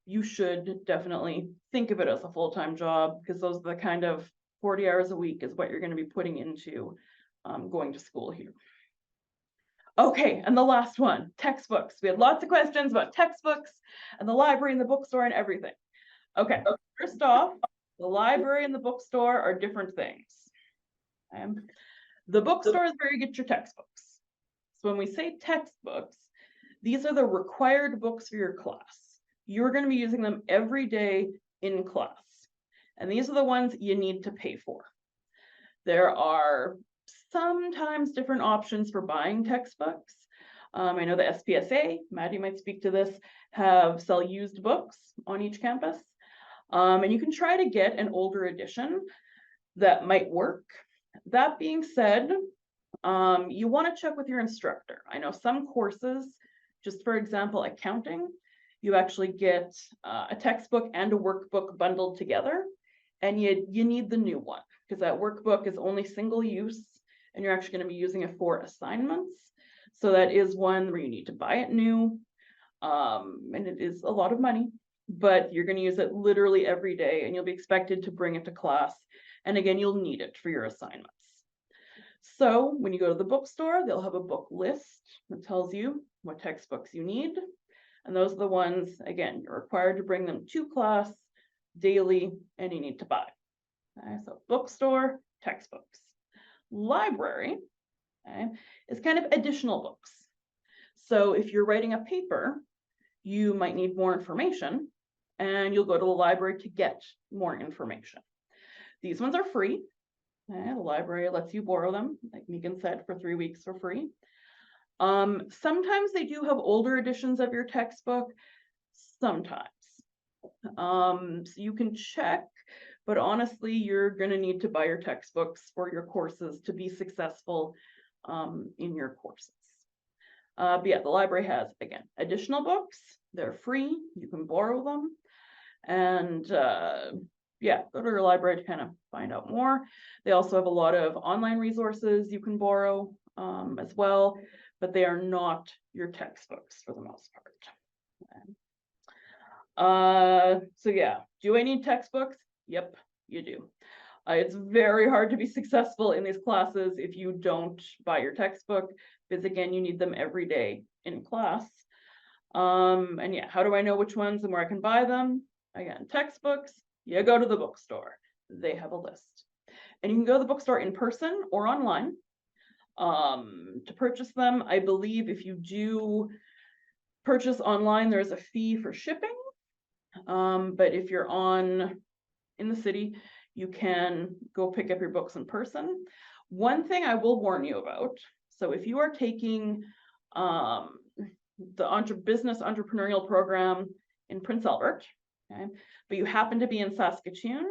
you should definitely think of it as a full-time job, because those are the kind of 40 hours a week is what you're going to be putting into going to school here. Okay, and the last one, textbooks. We had lots of questions about textbooks and the library and the bookstore and everything. Okay, first off, the library and the bookstore are different things. The bookstore is where you get your textbooks. So when we say textbooks, these are the required books for your class. You're going to be using them every day in class. And these are the ones you need to pay for. There are sometimes different options for buying textbooks. I know the SPSA, Maddie might speak to this, sell used books on each campus. And you can try to get an older edition that might work. That being said, you want to check with your instructor. I know some courses, just for example, accounting, you actually get a textbook and a workbook bundled together, and you need the new one, because that workbook is only single use, and you're actually going to be using it for assignments. So that is one where you need to buy it new, and it is a lot of money, but you're going to use it literally every day, and you'll be expected to bring it to class. And again, you'll need it for your assignments. So when you go to the bookstore, they'll have a book list that tells you what textbooks you need. And those are the ones, again, you're required to bring them to class daily, and you need to buy. Okay, so bookstore, textbooks. Library, okay, is kind of additional books. So if you're writing a paper, you might need more information, and you'll go to the library to get more information. These ones are free. Okay, the library lets you borrow them, like Megan said, for 3 weeks for free. Sometimes they do have older editions of your textbook, sometimes. So you can check, but honestly, you're going to need to buy your textbooks for your courses to be successful in your courses. But yeah, the library has, again, additional books. They're free. You can borrow them. And yeah, go to your library to kind of find out more. They also have a lot of online resources you can borrow as well, but they are not your textbooks for the most part. So yeah, do I need textbooks? Yep, you do. It's very hard to be successful in these classes if you don't buy your textbook, because again, you need them every day in class. And yeah, how do I know which ones and where I can buy them? Again, textbooks, you go to the bookstore. They have a list. And you can go to the bookstore in person or online to purchase them. I believe if you do purchase online, there's a fee for shipping. But if you're in the city, you can go pick up your books in person. One thing I will warn you about, so if you are taking the business entrepreneurial program in Prince Albert, okay, but you happen to be in Saskatoon,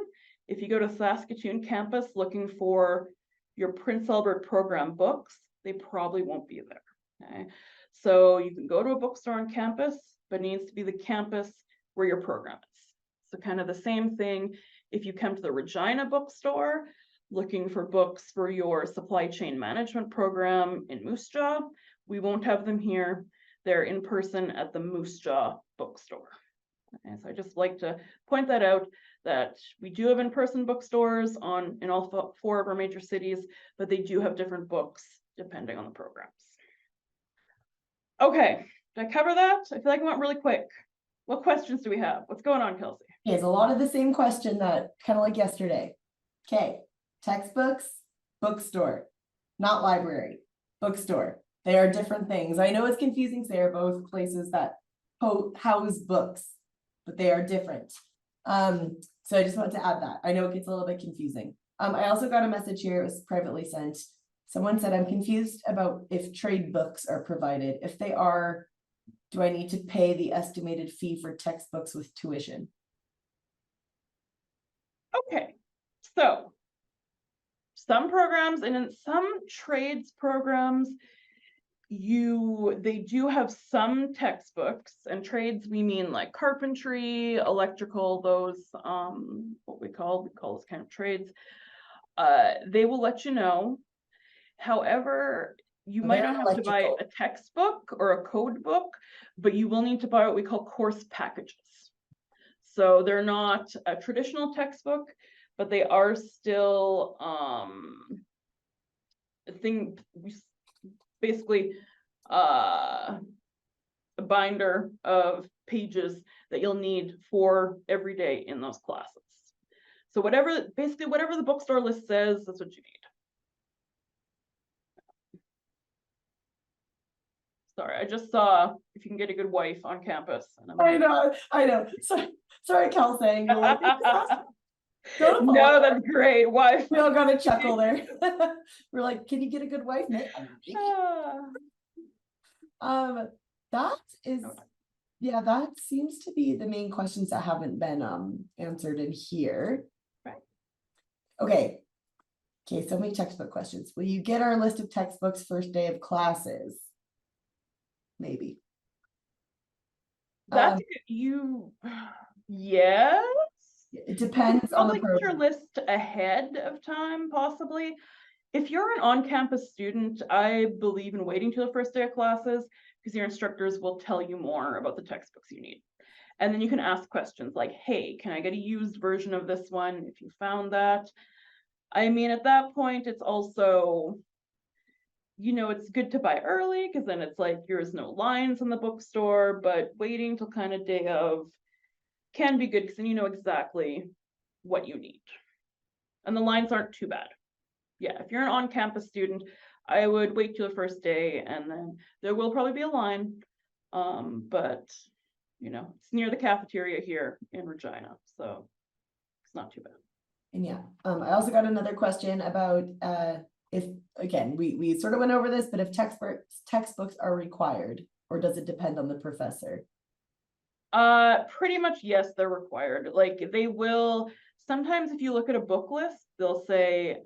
if you go to Saskatoon campus looking for your Prince Albert program books, they probably won't be there. Okay, so you can go to a bookstore on campus, but it needs to be the campus where your program is. So kind of the same thing if you come to the Regina bookstore looking for books for your supply chain management program in Moose Jaw, we won't have them here. They're in person at the Moose Jaw bookstore. And so I just like to point that out, that we do have in-person bookstores in all 4 of our major cities, but they do have different books depending on the programs. Okay, did I cover that? I feel like I went really quick. What questions do we have? What's going on, Kelsey? It's a lot of the same question that kind of like yesterday. Okay, textbooks, bookstore, not library, bookstore. They are different things. I know it's confusing because they are both places that house books, but they are different. So I just wanted to add that. I know it gets a little bit confusing. I also got a message here, it was privately sent. Someone said, I'm confused about if trade books are provided. If they are, do I need to pay the estimated fee for textbooks with tuition? Okay, so some programs and in some trades programs, they do have some textbooks, and trades we mean like carpentry, electrical, those what we call those kind of trades. They will let you know. However, you might They're not have to buy electrical. a textbook or a code book, but you will need to buy what we call course packages. So they're not a traditional textbook, but they are still a thing, basically a binder of pages that you'll need for every day in those classes. So basically whatever the bookstore list says, that's what you need. Sorry, I just saw if you can get a good wife on campus. And I'm I know. Sorry, Kel saying. You're like, no, that's great. Wife. we all got a chuckle there. We're like, can you get a good wife? That is, yeah, that seems to be the main questions that haven't been answered in here. Right. Okay, so many textbook questions. Will you get our list of textbooks first day of classes? Maybe. That's yes. It depends on the Probably get your program. list ahead of time, possibly. If you're an on-campus student, I believe in waiting till the first day of classes because your instructors will tell you more about the textbooks you need. And then you can ask questions like, hey, can I get a used version of this one if you found that? I mean, at that point, it's also, it's good to buy early because then it's like there's no lines in the bookstore, but waiting till kind of day of can be good because then you know exactly what you need. And the lines aren't too bad. Yeah, if you're an on-campus student, I would wait till the first day and then there will probably be a line. But it's near the cafeteria here in Regina, so it's not too bad. And yeah, I also got another question about if, again, we sort of went over this, but if textbooks are required, or does it depend on the professor? Pretty much yes, they're required. Like they will sometimes, if you look at a book list, they'll say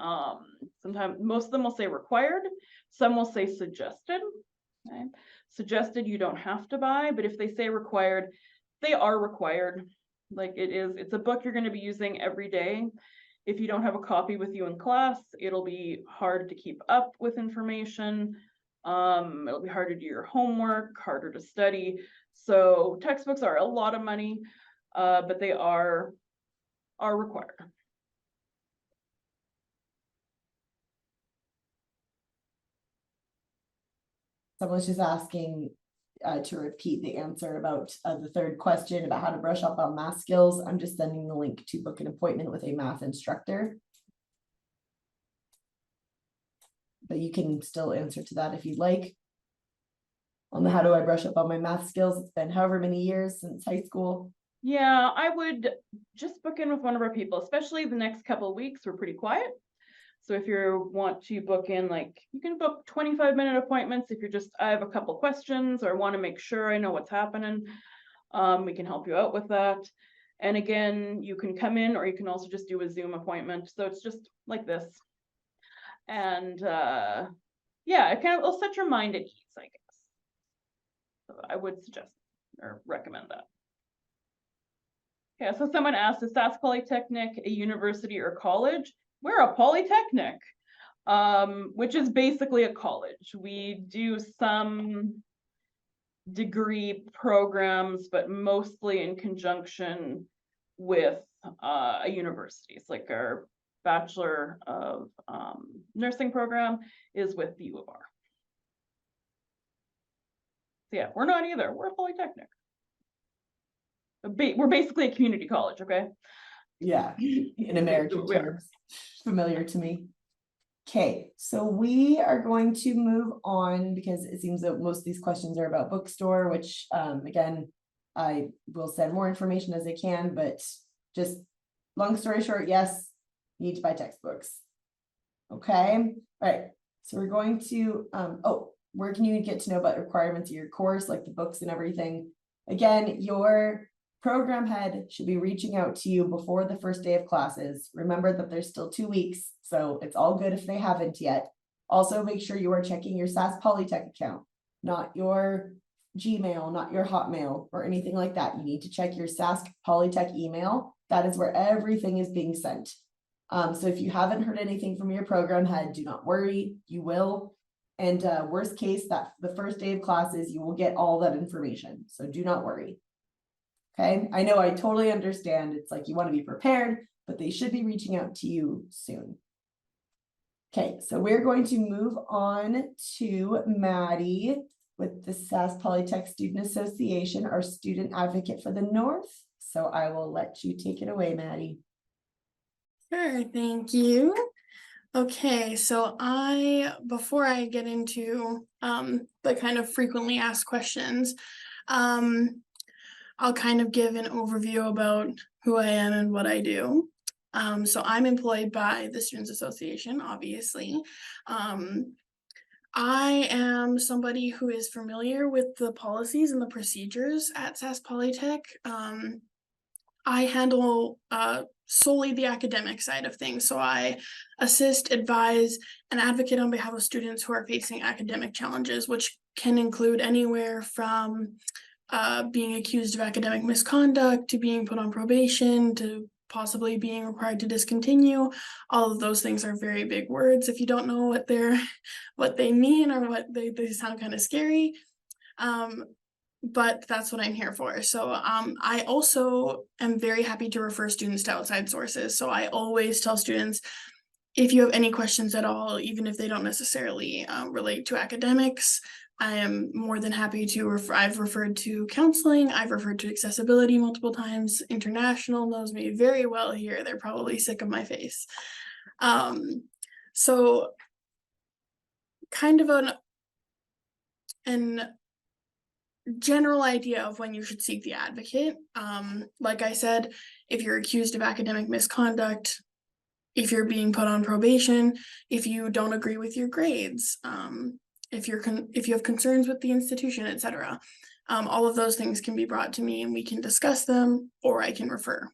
sometimes most of them will say required, some will say suggested. Okay, suggested you don't have to buy, but if they say required, they are required. Like it's a book you're going to be using every day. If you don't have a copy with you in class, it'll be hard to keep up with information. It'll be hard to do your homework, harder to study. So textbooks are a lot of money, but they are required. Someone's just asking to repeat the answer about the third question about how to brush up on math skills. I'm just sending the link to book an appointment with a math instructor. But you can still answer to that if you'd like. On the how do I brush up on my math skills? It's been however many years since high school. Yeah, I would just book in with one of our people, especially the next couple of weeks. We're pretty quiet. So if you want to book in, like you can book 25-minute appointments. If you're just, I have a couple questions or want to make sure I know what's happening, we can help you out with that. And again, you can come in or you can also just do a Zoom appointment. So it's just like this. And yeah, it'll set your mind at ease, I guess. So I would suggest or recommend that. Okay, so someone asked, is Sask Polytechnic a university or college? We're a polytechnic, which is basically a college. We do some degree programs, but mostly in conjunction with a university. It's like our Bachelor of Nursing program is with the U of R. So yeah, we're not either. We're a polytechnic. We're basically a community college, okay? Yeah, in American terms, familiar to me. Okay, so we are going to move on because it seems that most of these questions are about bookstore, which again, I will send more information as I can, but just long story short, yes, you need to buy textbooks. Okay, all right, so we're going to, where can you get to know about requirements of your course, like the books and everything? Again, your program head should be reaching out to you before the first day of classes. Remember that there's still 2 weeks, so it's all good if they haven't yet. Also, make sure you are checking your SAS Polytech account, not your Gmail, not your Hotmail or anything like that. You need to check your SAS Polytech email. That is where everything is being sent. So if you haven't heard anything from your program head, do not worry, you will. And worst case, that the first day of classes, you will get all that information. So do not worry. Okay, I know, I totally understand. It's like you want to be prepared, but they should be reaching out to you soon. Okay, so we're going to move on to Maddie with the SAS Polytech Student Association, our student advocate for the North. So I will let you take it away, Maddie. Sure, thank you. Okay, so before I get into the kind of frequently asked questions, I'll kind of give an overview about who I am and what I do. So I'm employed by the Students Association, obviously. I am somebody who is familiar with the policies and the procedures at SAS Polytech. I handle solely the academic side of things. So I assist, advise, and advocate on behalf of students who are facing academic challenges, which can include anywhere from being accused of academic misconduct to being put on probation to possibly being required to discontinue. All of those things are very big words. If you don't know what they mean or what they sound kind of scary. But that's what I'm here for. So I also am very happy to refer students to outside sources. So I always tell students, if you have any questions at all, even if they don't necessarily relate to academics, I am more than happy to I've referred to counseling. I've referred to accessibility multiple times. International knows me very well here. They're probably sick of my face. So kind of an general idea of when you should seek the advocate. Like I said, if you're accused of academic misconduct, if you're being put on probation, if you don't agree with your grades, if you have concerns with the institution, etc. All of those things can be brought to me and we can discuss them, or I can refer.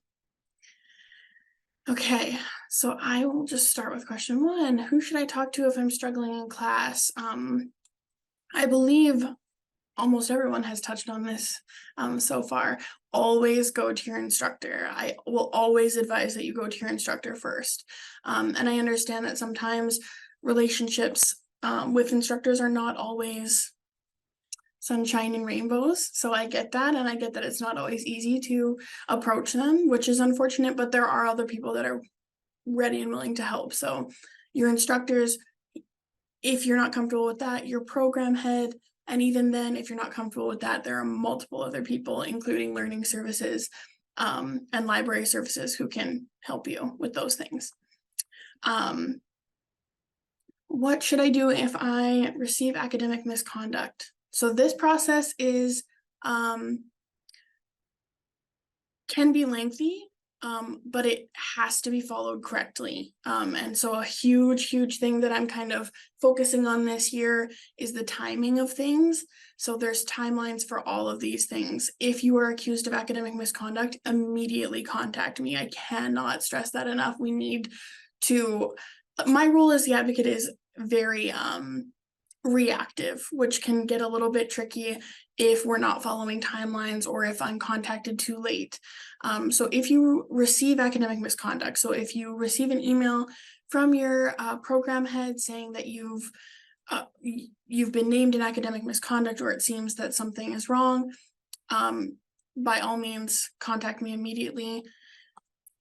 Okay, so I will just start with question 1. Who should I talk to if I'm struggling in class? I believe almost everyone has touched on this so far. Always go to your instructor. I will always advise that you go to your instructor first. And I understand that sometimes relationships with instructors are not always sunshine and rainbows. So I get that, and I get that it's not always easy to approach them, which is unfortunate, but there are other people that are ready and willing to help. So your instructors, if you're not comfortable with that, your program head, and even then, if you're not comfortable with that, there are multiple other people, including learning services and library services, who can help you with those things. What should I do if I receive academic misconduct? So this process is can be lengthy, but it has to be followed correctly. And so a huge thing that I'm kind of focusing on this year is the timing of things. So there's timelines for all of these things. If you are accused of academic misconduct, immediately contact me. I cannot stress that enough. We need to, my role as the advocate is very reactive, which can get a little bit tricky if we're not following timelines or if I'm contacted too late. So if you receive academic misconduct, so if you receive an email from your program head saying that you've been named in academic misconduct, or it seems that something is wrong, by all means, contact me immediately.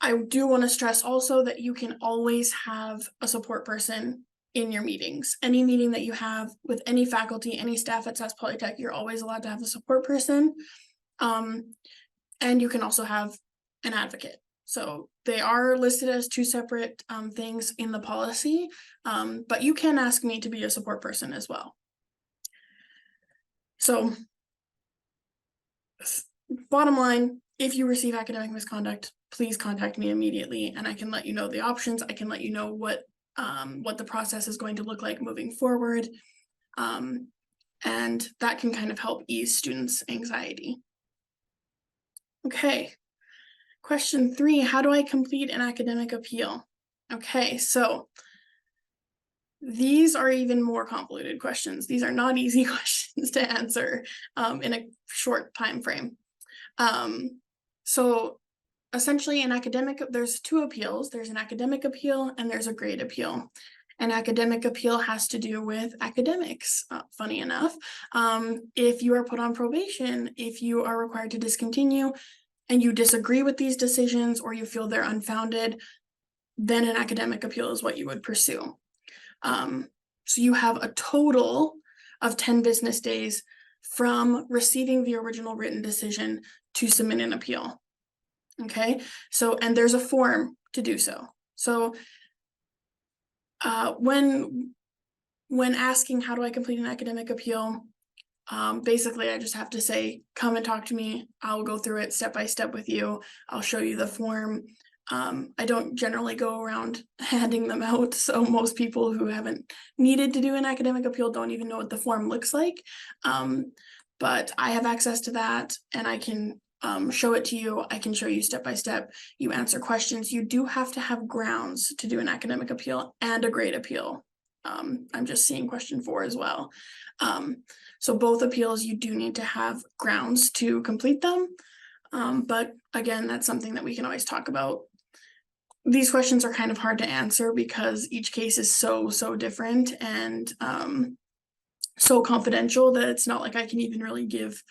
I do want to stress also that you can always have a support person in your meetings. Any meeting that you have with any faculty, any staff at SAS Polytech, you're always allowed to have a support person. And you can also have an advocate. So they are listed as 2 separate things in the policy, but you can ask me to be a support person as well. So bottom line, if you receive academic misconduct, please contact me immediately and I can let you know the options. I can let you know what the process is going to look like moving forward. And that can kind of help ease students' anxiety. Okay. Question 3, how do I complete an academic appeal? Okay, so these are even more convoluted questions. These are not easy questions to answer in a short time frame. So essentially there's 2 appeals. There's an academic appeal and there's a grade appeal. An academic appeal has to do with academics, funny enough. If you are put on probation, if you are required to discontinue and you disagree with these decisions or you feel they're unfounded, then an academic appeal is what you would pursue. So you have a total of 10 business days from receiving the original written decision to submit an appeal. Okay, so, and there's a form to do so. So when asking how do I complete an academic appeal, basically I just have to say, come and talk to me. I'll go through it step by step with you. I'll show you the form. I don't generally go around handing them out, so most people who haven't needed to do an academic appeal don't even know what the form looks like. But I have access to that and I can show it to you. I can show you step by step. You answer questions. You do have to have grounds to do an academic appeal and a grade appeal. I'm just seeing question 4 as well. So both appeals, you do need to have grounds to complete them. But again, that's something that we can always talk about. These questions are kind of hard to answer because each case is so different and so confidential that it's not like I can even really give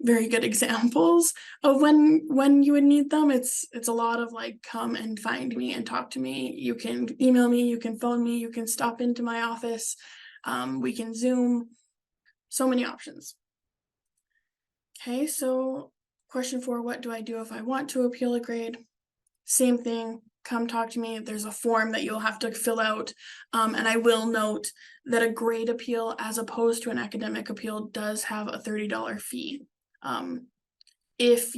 very good examples of when you would need them. It's a lot of like, come and find me and talk to me. You can email me, you can phone me, you can stop into my office. We can Zoom, so many options. Okay, so question 4, what do I do if I want to appeal a grade? Same thing, come talk to me. There's a form that you'll have to fill out. And I will note that a grade appeal as opposed to an academic appeal does have a $30 fee. If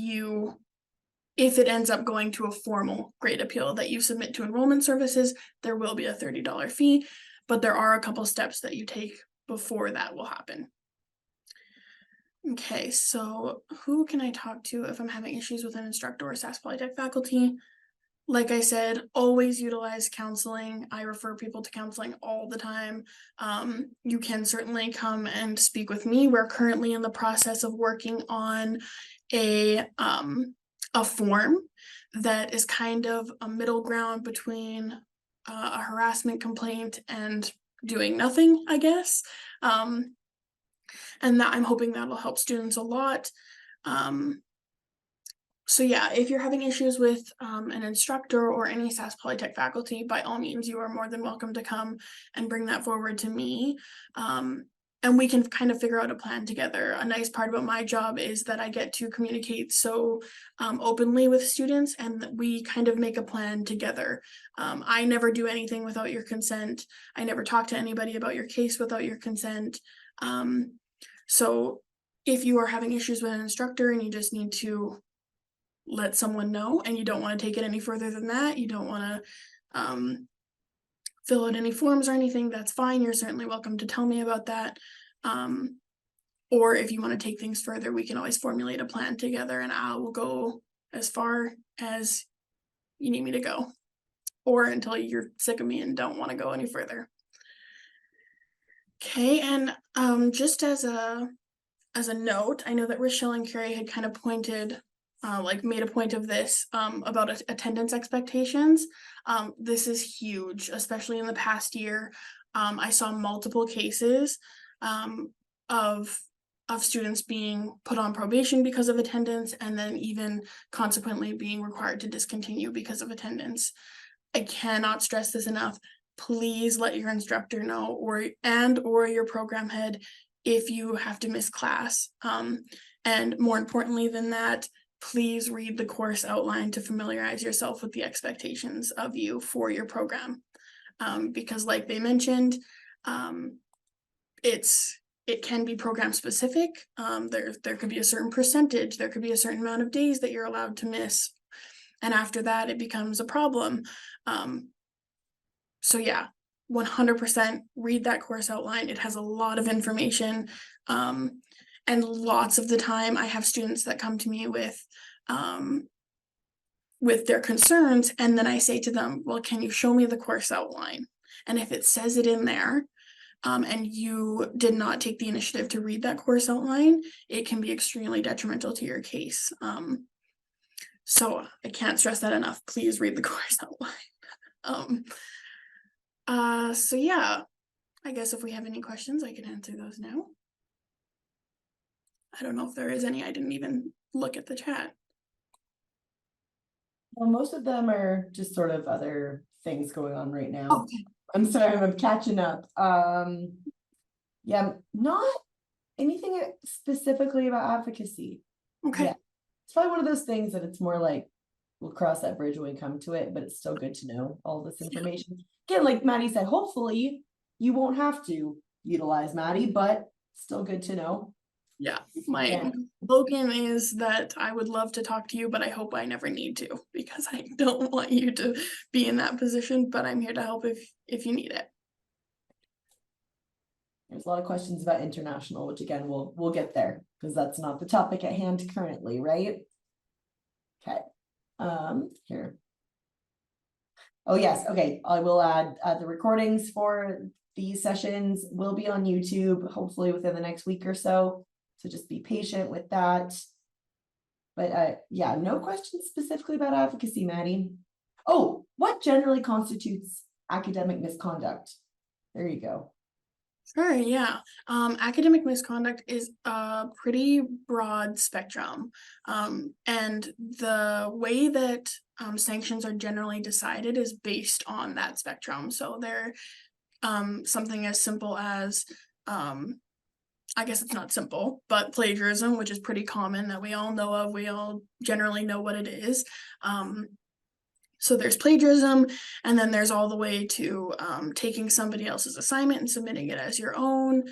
it ends up going to a formal grade appeal that you submit to enrollment services, there will be a $30 fee, but there are a couple steps that you take before that will happen. Okay, so who can I talk to if I'm having issues with an instructor or SAS Polytech faculty? Like I said, always utilize counseling. I refer people to counseling all the time. You can certainly come and speak with me. We're currently in the process of working on a form that is kind of a middle ground between a harassment complaint and doing nothing, I guess. And that I'm hoping that'll help students a lot. So yeah, if you're having issues with an instructor or any SAS Polytech faculty, by all means, you are more than welcome to come and bring that forward to me. And we can kind of figure out a plan together. A nice part about my job is that I get to communicate so openly with students and we kind of make a plan together. I never do anything without your consent. I never talk to anybody about your case without your consent. So if you are having issues with an instructor and you just need to let someone know and you don't want to take it any further than that, you don't want to fill out any forms or anything, that's fine. You're certainly welcome to tell me about that. Or if you want to take things further, we can always formulate a plan together and I will go as far as you need me to go, or until you're sick of me and don't want to go any further. Okay, and just as a note, I know that Rochelle and Carrie had kind of pointed made a point of this about attendance expectations. This is huge, especially in the past year. I saw multiple cases of students being put on probation because of attendance and then even consequently being required to discontinue because of attendance. I cannot stress this enough. Please let your instructor know or your program head if you have to miss class. And more importantly than that, please read the course outline to familiarize yourself with the expectations of you for your program. Because like they mentioned, it's it can be program specific. There could be a certain percentage, there could be a certain amount of days that you're allowed to miss. And after that, it becomes a problem. So yeah, 100% read that course outline. It has a lot of information. And lots of the time I have students that come to me with their concerns, and then I say to them, well, can you show me the course outline? And if it says it in there, and you did not take the initiative to read that course outline, it can be extremely detrimental to your case. So I can't stress that enough. Please read the course outline. So yeah, I guess if we have any questions, I can answer those now. I don't know if there is any. I didn't even look at the chat. Well, most of them are just sort of other things going on right now. Okay. I'm sorry, I'm catching up. Yeah, not anything specifically about advocacy. Okay. Yeah. It's probably one of those things that it's more like we'll cross that bridge when we come to it, but it's still good to know all this information. Again, like Maddie said, hopefully you won't have to utilize Maddie, but still good to know. Yeah, my Yeah. slogan is that I would love to talk to you, but I hope I never need to, because I don't want you to be in that position, but I'm here to help if you need it. There's a lot of questions about international, which again, we'll get there because that's not the topic at hand currently, right? Okay. Here. Oh yes, okay. I will add the recordings for these sessions will be on YouTube, hopefully within the next week or so. So just be patient with that. But yeah, no questions specifically about advocacy, Maddie. Oh, what generally constitutes academic misconduct? There you go. Sure, yeah. Academic misconduct is a pretty broad spectrum. And the way that sanctions are generally decided is based on that spectrum. So they're something as simple as I guess it's not simple, but plagiarism, which is pretty common that we all know of. We all generally know what it is. So there's plagiarism, and then there's all the way to taking somebody else's assignment and submitting it as your own.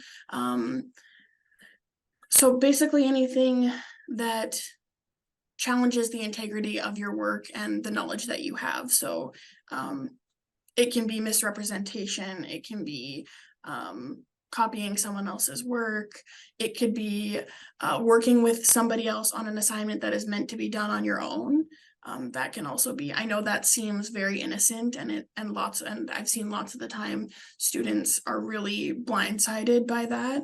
So basically anything that challenges the integrity of your work and the knowledge that you have. So it can be misrepresentation, it can be copying someone else's work. It could be working with somebody else on an assignment that is meant to be done on your own. That can also be, I know that seems very innocent, and I've seen lots of the time students are really blindsided by that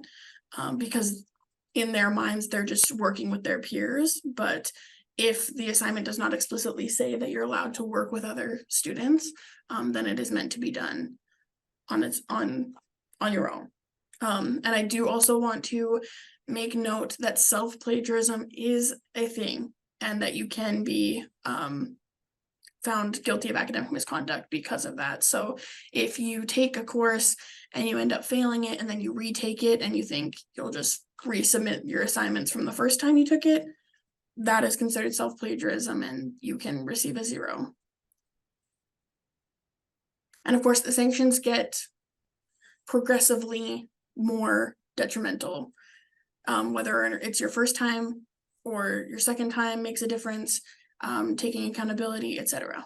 because in their minds, they're just working with their peers. But if the assignment does not explicitly say that you're allowed to work with other students, then it is meant to be done on your own. And I do also want to make note that self-plagiarism is a thing, and that you can be found guilty of academic misconduct because of that. So if you take a course and you end up failing it, and then you retake it and you think you'll just resubmit your assignments from the first time you took it, that is considered self-plagiarism, and you can receive a 0. And of course, the sanctions get progressively more detrimental, whether it's your first time or your second time makes a difference, taking accountability, etc.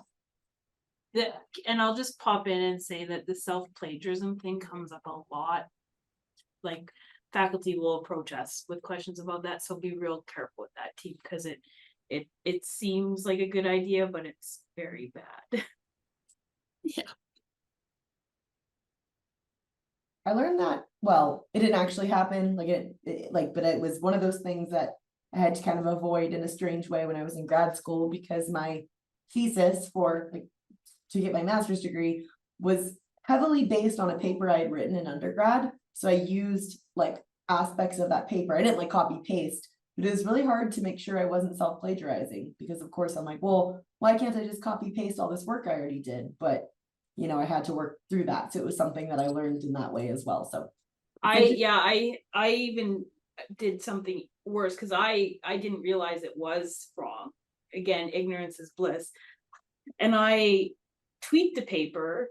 And I'll just pop in and say that the self-plagiarism thing comes up a lot. Like faculty will approach us with questions about that, so be real careful with that too, because it seems like a good idea, but it's very bad. Yeah. I learned that, well, it didn't actually happen, but it was one of those things that I had to kind of avoid in a strange way when I was in grad school, because my thesis to get my master's degree was heavily based on a paper I had written in undergrad. So I used aspects of that paper. I didn't copy paste, but it was really hard to make sure I wasn't self-plagiarizing, because of course I'm like, well, why can't I just copy paste all this work I already did? But I had to work through that. So it was something that I learned in that way as well. So I even did something worse, because I didn't realize it was wrong. Again, ignorance is bliss. And I tweaked the paper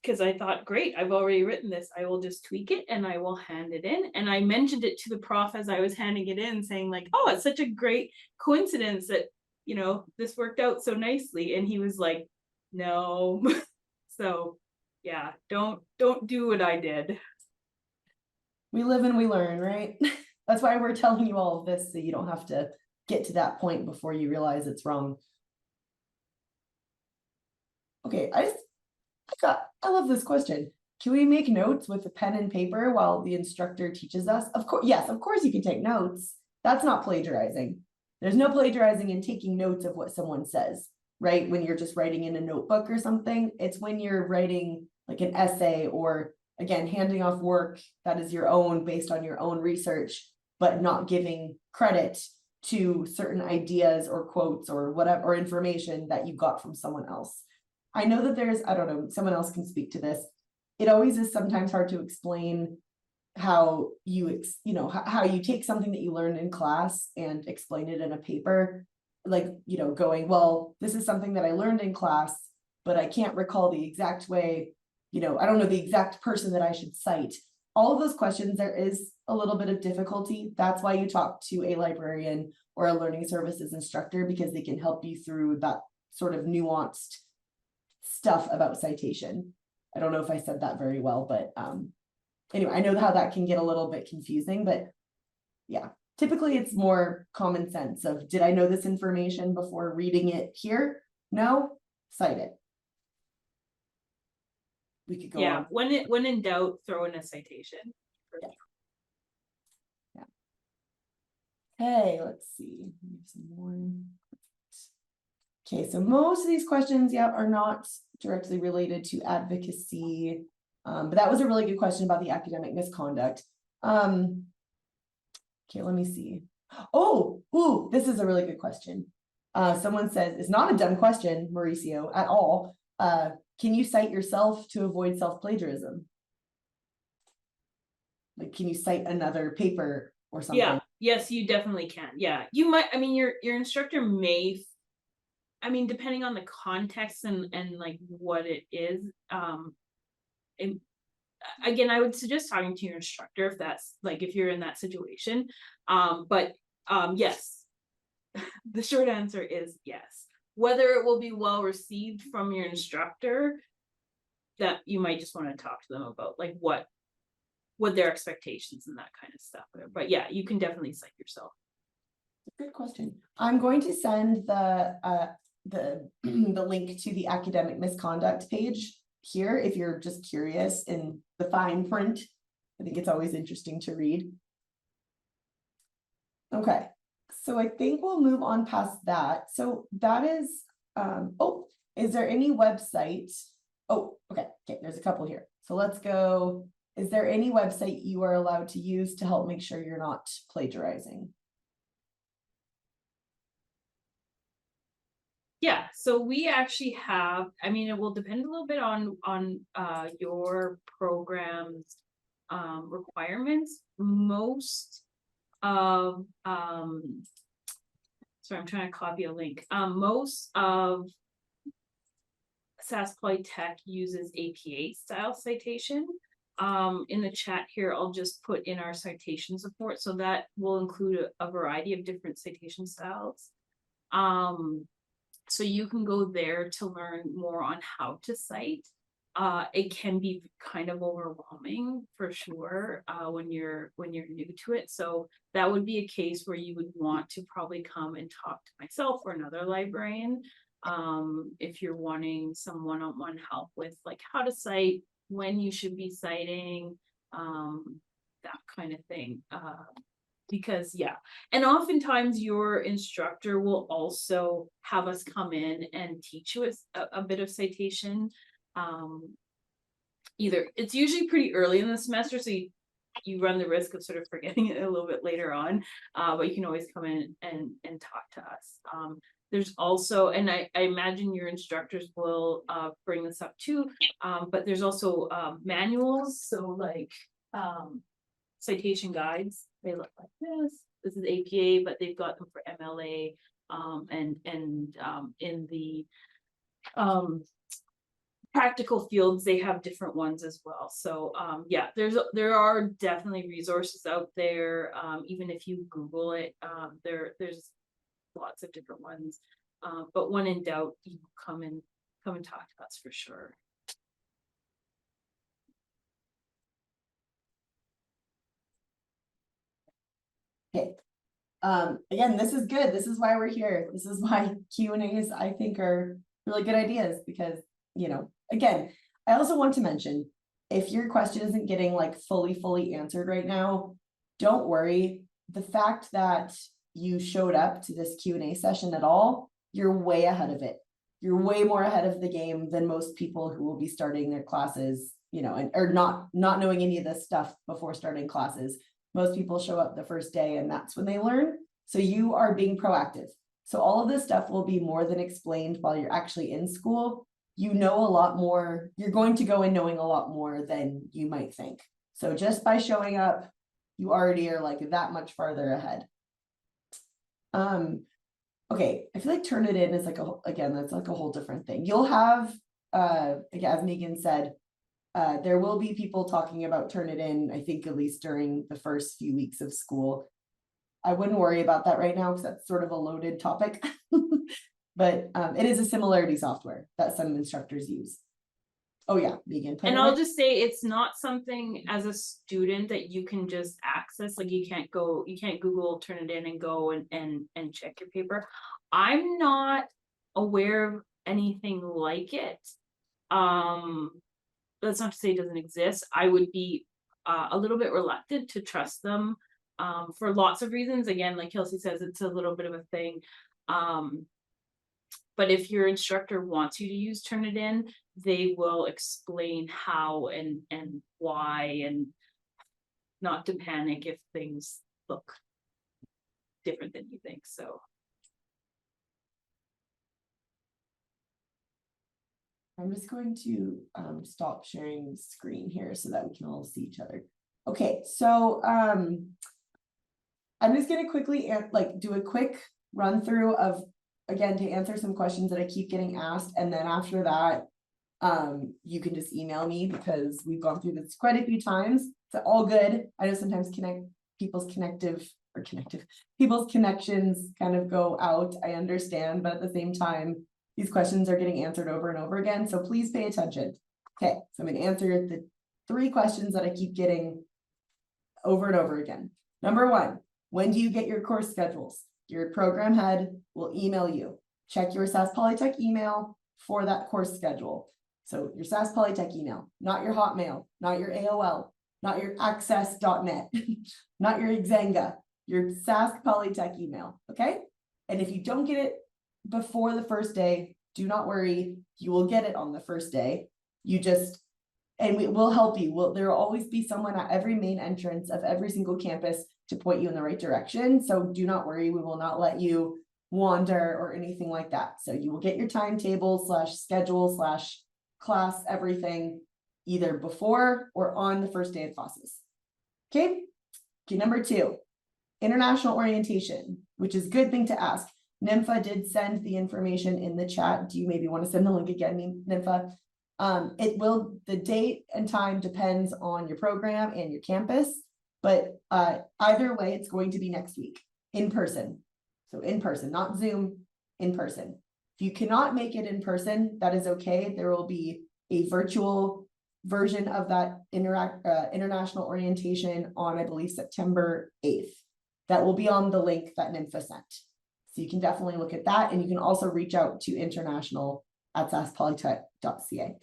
because I thought, great, I've already written this. I will just tweak it and I will hand it in. And I mentioned it to the prof as I was handing it in, saying like, oh, it's such a great coincidence that, you know, this worked out so nicely. And he was like, no. So yeah, don't do what I did. We live and we learn, right? That's why we're telling you all of this, so you don't have to get to that point before you realize it's wrong. Okay, I love this question. Can we make notes with a pen and paper while the instructor teaches us? Of course, yes, of course you can take notes. That's not plagiarizing. There's no plagiarizing in taking notes of what someone says, right? When you're just writing in a notebook or something. It's when you're writing like an essay, or again, handing off work that is your own based on your own research, but not giving credit to certain ideas or quotes or whatever, or information that you got from someone else. I know that there's, I don't know, someone else can speak to this. It always is sometimes hard to explain how you, how you take something that you learned in class and explain it in a paper, like, going, well, this is something that I learned in class, but I can't recall the exact way, I don't know the exact person that I should cite. All of those questions, there is a little bit of difficulty. That's why you talk to a librarian or a learning services instructor, because they can help you through that sort of nuanced stuff about citation. I don't know if I said that very well, but anyway, I know how that can get a little bit confusing, but yeah, typically it's more common sense of, did I know this information before reading it here? No, cite it. We could go on. When in doubt, throw in a citation. Yeah. Hey, let's see. Some more. Okay, so most of these questions, are not directly related to advocacy, but that was a really good question about the academic misconduct. Okay, let me see. Oh, this is a really good question. Someone says, it's not a dumb question, Mauricio, at all. Can you cite yourself to avoid self-plagiarism? Like, can you cite another paper or something? Yeah, yes, you definitely can. Yeah, you might, I mean, your instructor may, depending on the context and like what it is, and again, I would suggest talking to your instructor if that's like, if you're in that situation. But yes, the short answer is yes. Whether it will be well received from your instructor, that you might just want to talk to them about, like what their expectations and that kind of stuff are. But yeah, you can definitely cite yourself. Good question. I'm going to send the link to the academic misconduct page here if you're just curious in the fine print. I think it's always interesting to read. Okay, so I think we'll move on past that. So that is, is there any website? Okay, there's a couple here. So let's go. Is there any website you are allowed to use to help make sure you're not plagiarizing? Yeah, so we actually have, it will depend a little bit on your program's requirements. Most of sorry, I'm trying to copy a link. Most of SAS Polytech uses APA style citation. In the chat here, I'll just put in our citation support, so that will include a variety of different citation styles. So you can go there to learn more on how to cite. It can be kind of overwhelming for sure when you're new to it. So that would be a case where you would want to probably come and talk to myself or another librarian if you're wanting some one-on-one help with like how to cite, when you should be citing, that kind of thing. Because and oftentimes your instructor will also have us come in and teach you a bit of citation. Either it's usually pretty early in the semester, so you run the risk of sort of forgetting it a little bit later on, but you can always come in and talk to us. There's also, and I imagine your instructors will bring this up too, but there's also manuals, so like citation guides. They look like this. This is APA, but they've got them for MLA, and in the practical fields, they have different ones as well. So yeah, there are definitely resources out there. Even if you Google it, there's lots of different ones. But when in doubt, you come and talk to us for sure. Okay. Again, this is good. This is why we're here. This is why Q&As I think are really good ideas because, you know, again, I also want to mention if your question isn't getting like fully answered right now, don't worry. The fact that you showed up to this Q&A session at all, you're way ahead of it. You're way more ahead of the game than most people who will be starting their classes, you know, and or not knowing any of this stuff before starting classes. Most people show up the first day and that's when they learn. So you are being proactive. So all of this stuff will be more than explained while you're actually in school. You know a lot more. You're going to go in knowing a lot more than you might think. So just by showing up, you already are like that much farther ahead. Okay, I feel like Turnitin is like again, that's like a whole different thing. You'll have, again, as Megan said, there will be people talking about Turnitin, I think at least during the first few weeks of school. I wouldn't worry about that right now because that's sort of a loaded topic, but it is a similarity software that some instructors use. Oh yeah, Megan. And I'll just say it's not something as a student that you can just access. Like you can't Google Turnitin and go and check your paper. I'm not aware of anything like it. That's not to say it doesn't exist. I would be a little bit reluctant to trust them for lots of reasons. Again, like Kelsey says, it's a little bit of a thing. But if your instructor wants you to use Turnitin, they will explain how and why, and not to panic if things look different than you think. So I'm just going to stop sharing screen here so that we can all see each other. Okay, so I'm just gonna quickly do a quick run through of, again, to answer some questions that I keep getting asked, and then after that, you can just email me because we've gone through this quite a few times. It's all good. I know sometimes people's connections kind of go out. I understand, but at the same time, these questions are getting answered over and over again. So please pay attention. Okay, so I'm going to answer the 3 questions that I keep getting over and over again. Number 1, when do you get your course schedules? Your program head will email you. Check your SAS Polytech email for that course schedule. So your SAS Polytech email, not your Hotmail, not your AOL, not your access.net, not your Xanga, your SAS Polytech email, okay? And if you don't get it before the first day, do not worry, you will get it on the first day. And we will help you. There will always be someone at every main entrance of every single campus to point you in the right direction. So do not worry, we will not let you wander or anything like that. So you will get your timetable / schedule / class, everything either before or on the first day of classes. Okay, number 2, international orientation, which is a good thing to ask. Nympha did send the information in the chat. Do you maybe want to send the link again, Nympha? The date and time depends on your program and your campus, but either way, it's going to be next week in person. So in person, not Zoom, in person. If you cannot make it in person, that is okay. There will be a virtual version of that international orientation on, I believe, September 8th. That will be on the link that Nympha sent. So you can definitely look at that. And you can also reach out to international@saspolytech.ca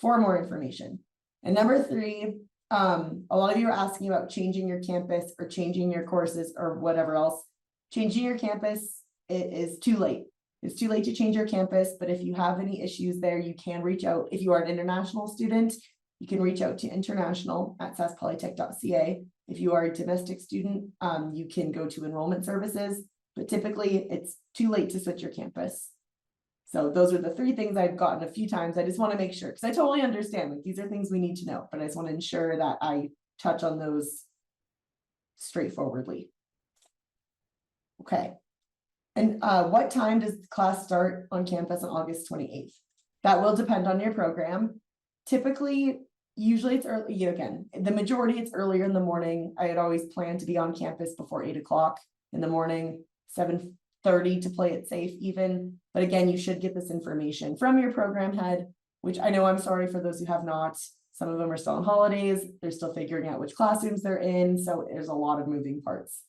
for more information. And number 3, a lot of you are asking about changing your campus or changing your courses or whatever else. Changing your campus, it is too late. It's too late to change your campus, but if you have any issues there, you can reach out. If you are an international student, you can reach out to international@saspolytech.ca. If you are a domestic student, you can go to enrollment services, but typically it's too late to switch your campus. So those are the 3 things I've gotten a few times. I just want to make sure, because I totally understand, like, these are things we need to know, but I just want to ensure that I touch on those straightforwardly. Okay. And what time does class start on campus on August 28th? That will depend on your program. Typically, usually it's early, again, the majority it's earlier in the morning. I had always planned to be on campus before 8 o'clock in the morning, 7:30 to play it safe even. But again, you should get this information from your program head, which I know, I'm sorry for those who have not. Some of them are still on holidays. They're still figuring out which classrooms they're in. So there's a lot of moving parts.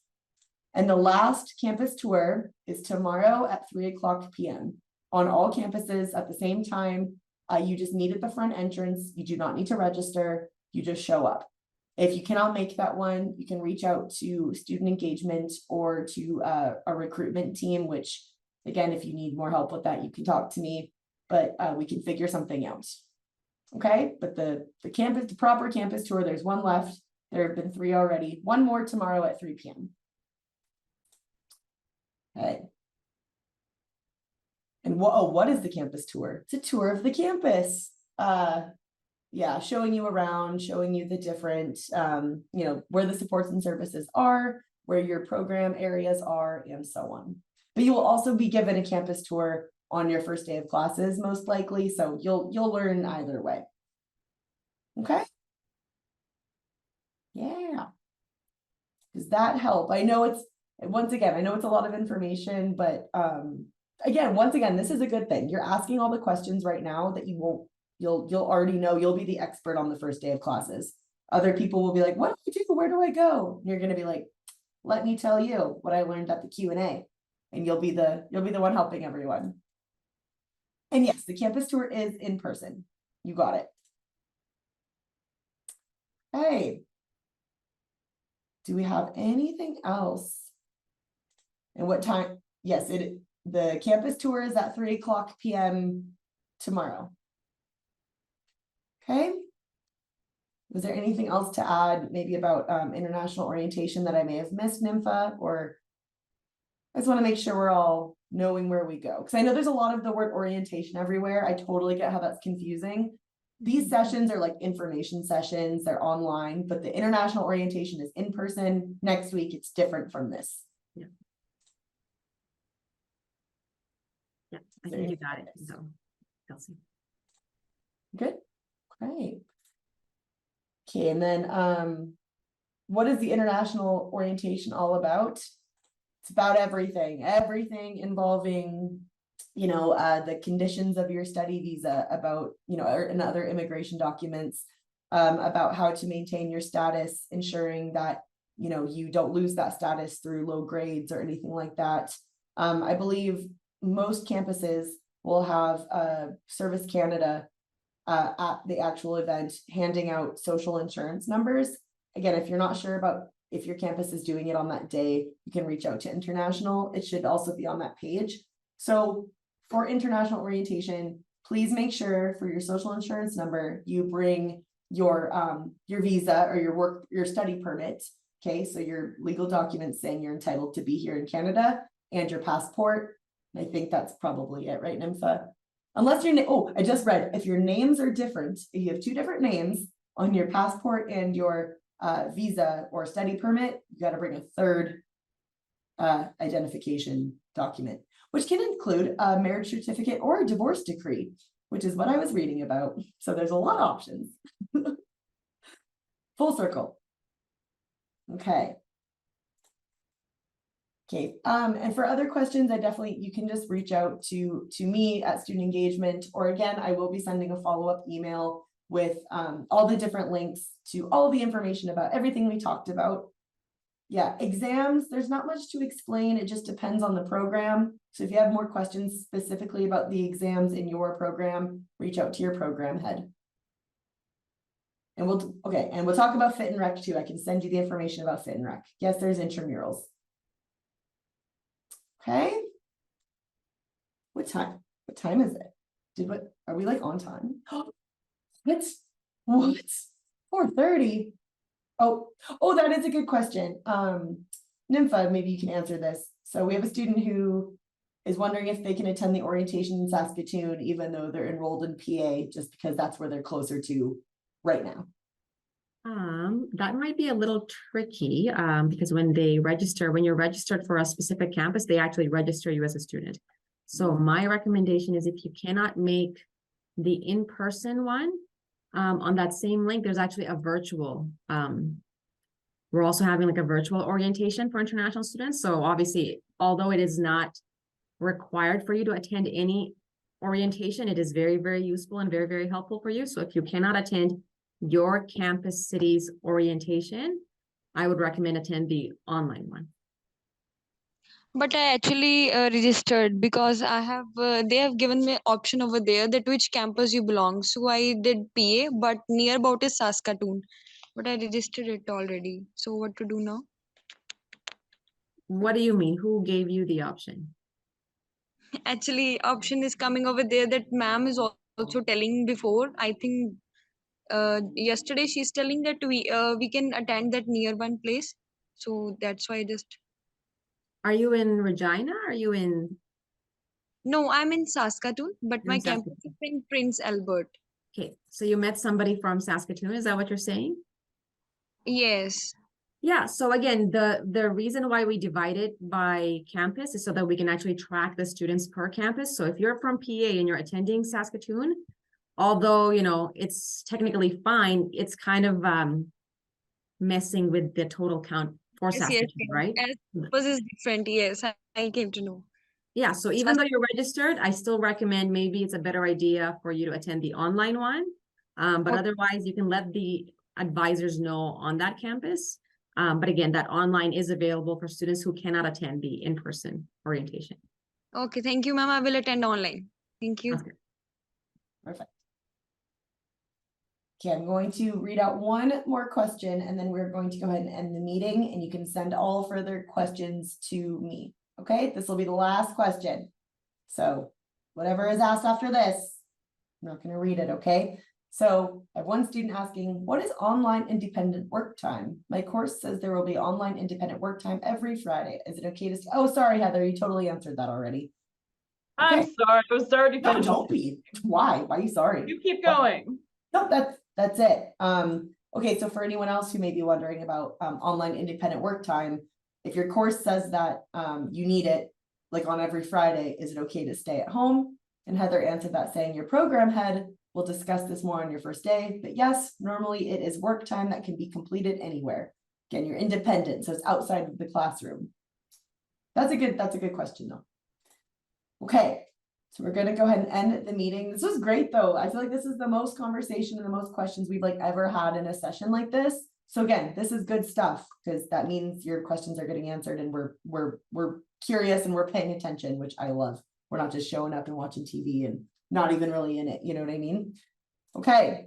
And the last campus tour is tomorrow at 3:00 p.m. on all campuses at the same time. You just meet at the front entrance. You do not need to register. You just show up. If you cannot make that one, you can reach out to student engagement or to a recruitment team, which again, if you need more help with that, you can talk to me, but we can figure something out. Okay, but the campus, the proper campus tour, there's one left. There have been 3 already. One more tomorrow at 3 p.m. Okay. And what is the campus tour? It's a tour of the campus. Yeah, showing you around, showing you the different, where the supports and services are, where your program areas are, and so on. But you will also be given a campus tour on your first day of classes, most likely. So you'll learn either way. Okay. Yeah. Does that help? I know it's, once again, I know it's a lot of information, but again, once again, this is a good thing. You're asking all the questions right now that you won't, you'll already know. You'll be the expert on the first day of classes. Other people will be like, what do I do? Where do I go? And you're going to be like, let me tell you what I learned at the Q&A. And you'll be the one helping everyone. And yes, the campus tour is in person. You got it. Hey. Do we have anything else? And what time? Yes, the campus tour is at 3:00 p.m. tomorrow. Okay. Was there anything else to add, maybe about international orientation that I may have missed, Nympha? Or I just want to make sure we're all knowing where we go, because I know there's a lot of the word orientation everywhere. I totally get how that's confusing. These sessions are like information sessions, they're online, but the international orientation is in person. Next week, it's different from this. Yeah. Yeah, I think you got it. So, Kelsey. Good. Great. Okay, and then what is the international orientation all about? It's about everything involving, the conditions of your study visa, about, and other immigration documents, about how to maintain your status, ensuring that, you don't lose that status through low grades or anything like that. I believe most campuses will have Service Canada at the actual event handing out social insurance numbers. Again, if you're not sure about if your campus is doing it on that day, you can reach out to International. It should also be on that page. So for international orientation, please make sure for your social insurance number, you bring your visa or your study permit. Okay, so your legal documents saying you're entitled to be here in Canada, and your passport. I think that's probably it, right, Nympha? Unless your I just read, if your names are different, if you have 2 different names on your passport and your visa or study permit, you got to bring a third identification document, which can include a marriage certificate or a divorce decree, which is what I was reading about. So there's a lot of options. Full circle. Okay. Okay, and for other questions, you can just reach out to me at Student Engagement, or again, I will be sending a follow-up email with all the different links to all the information about everything we talked about. Yeah, exams, there's not much to explain. It just depends on the program. So if you have more questions specifically about the exams in your program, reach out to your program head. And we'll talk about Fit and Rec too. I can send you the information about Fit and Rec. Yes, there's intramurals. Okay. What time is it? Are we like on time? What? 4:30. Oh, that is a good question. Nympha, maybe you can answer this. So we have a student who is wondering if they can attend the orientation in Saskatoon, even though they're enrolled in PA, just because that's where they're closer to right now. That might be a little tricky, because when you're registered for a specific campus, they actually register you as a student. So my recommendation is, if you cannot make the in-person one, on that same link, there's actually a virtual. We're also having like a virtual orientation for international students. So obviously, although it is not required for you to attend any orientation, it is very, very useful and very, very helpful for you. So if you cannot attend your campus city's orientation, I would recommend attend the online one. But I actually registered because I have they have given me option over there that which campus you belong. So I did PA, but near about is Saskatoon. But I registered it already. So what to do now? What do you mean? Who gave you the option? Actually, option is coming over there that ma'am is also telling before. I think yesterday she's telling that we can attend that near one place. So that's why I just Are you in Regina? Are you in no, I'm in Saskatoon, but You're my in campus is Saskatoon? in Prince Albert. Okay, so you met somebody from Saskatoon, is that what you're saying? Yes. Yeah, so again, the reason why we divide it by campus is so that we can actually track the students per campus. So if you're from PA and you're attending Saskatoon, although, you know, it's technically fine, it's kind of messing with the total count for Yes, yes, Saskatoon, right? yes. As campus is different. Yes, I came to know. Yeah, so even though you're registered, I still recommend maybe it's a better idea for you to attend the online one. But Okay. otherwise, you can let the advisors know on that campus. But again, that online is available for students who cannot attend the in-person orientation. Okay, thank you, ma'am. I will attend online. Thank you. Sounds good. Perfect. Okay, I'm going to read out one more question and then we're going to go ahead and end the meeting and you can send all further questions to me. Okay, this will be the last question. So whatever is asked after this, I'm not going to read it, okay? So I have one student asking, what is online independent work time? My course says there will be online independent work time every Friday. Is it okay to, oh, sorry, Heather, you totally answered that already. I'm Okay. sorry, I was sorry to No, finish. don't be. Why? Why are you sorry? You keep going. No, that's it. Okay, so for anyone else who may be wondering about online independent work time, if your course says that you need it like on every Friday, is it okay to stay at home? And Heather answered that saying your program head will discuss this more on your first day, but yes, normally it is work time that can be completed anywhere. Again, you're independent, so it's outside of the classroom. That's a good question though. Okay. So we're gonna go ahead and end the meeting. This was great though. I feel like this is the most conversation and the most questions we've like ever had in a session like this. So again, this is good stuff because that means your questions are getting answered and we're curious and we're paying attention, which I love. We're not just showing up and watching TV and not even really in it. You know what I mean? Okay.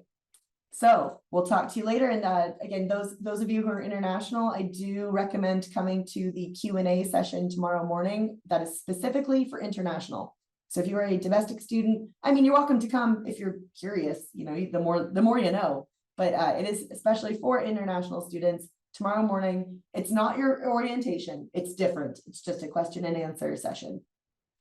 So we'll talk to you later. And again, those of you who are international, I do recommend coming to the Q&A session tomorrow morning. That is specifically for international. So if you are a domestic student, I mean, you're welcome to come if you're curious, you know, the more you know, but it is especially for international students tomorrow morning. It's not your orientation. It's different. It's just a question and answer session.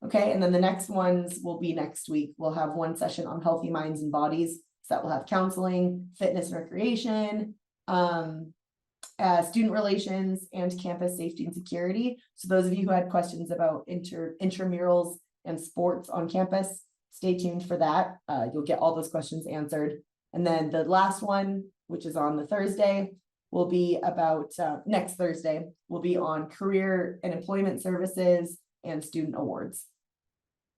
Okay. And then the next ones will be next week. We'll have one session on healthy minds and bodies. So that will have counseling, fitness and recreation, student relations, and campus safety and security. So those of you who had questions about intramurals and sports on campus, stay tuned for that. You'll get all those questions answered. And then the last one, which is on the Thursday, will be about next Thursday, will be on career and employment services and student awards.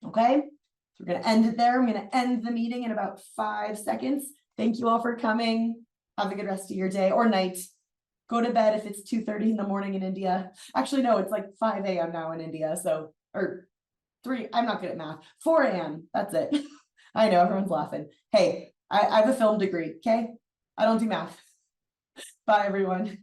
Okay, so we're going to end it there. I'm going to end the meeting in about 5 seconds. Thank you all for coming. Have a good rest of your day or night. Go to bed if it's 2:30 in the morning in India. Actually, no, it's like 5 a.m. now in India. So, or 3, I'm not good at math. 4 a.m. That's it. I know everyone's laughing. Hey, I have a film degree. Okay, I don't do math. Bye, everyone.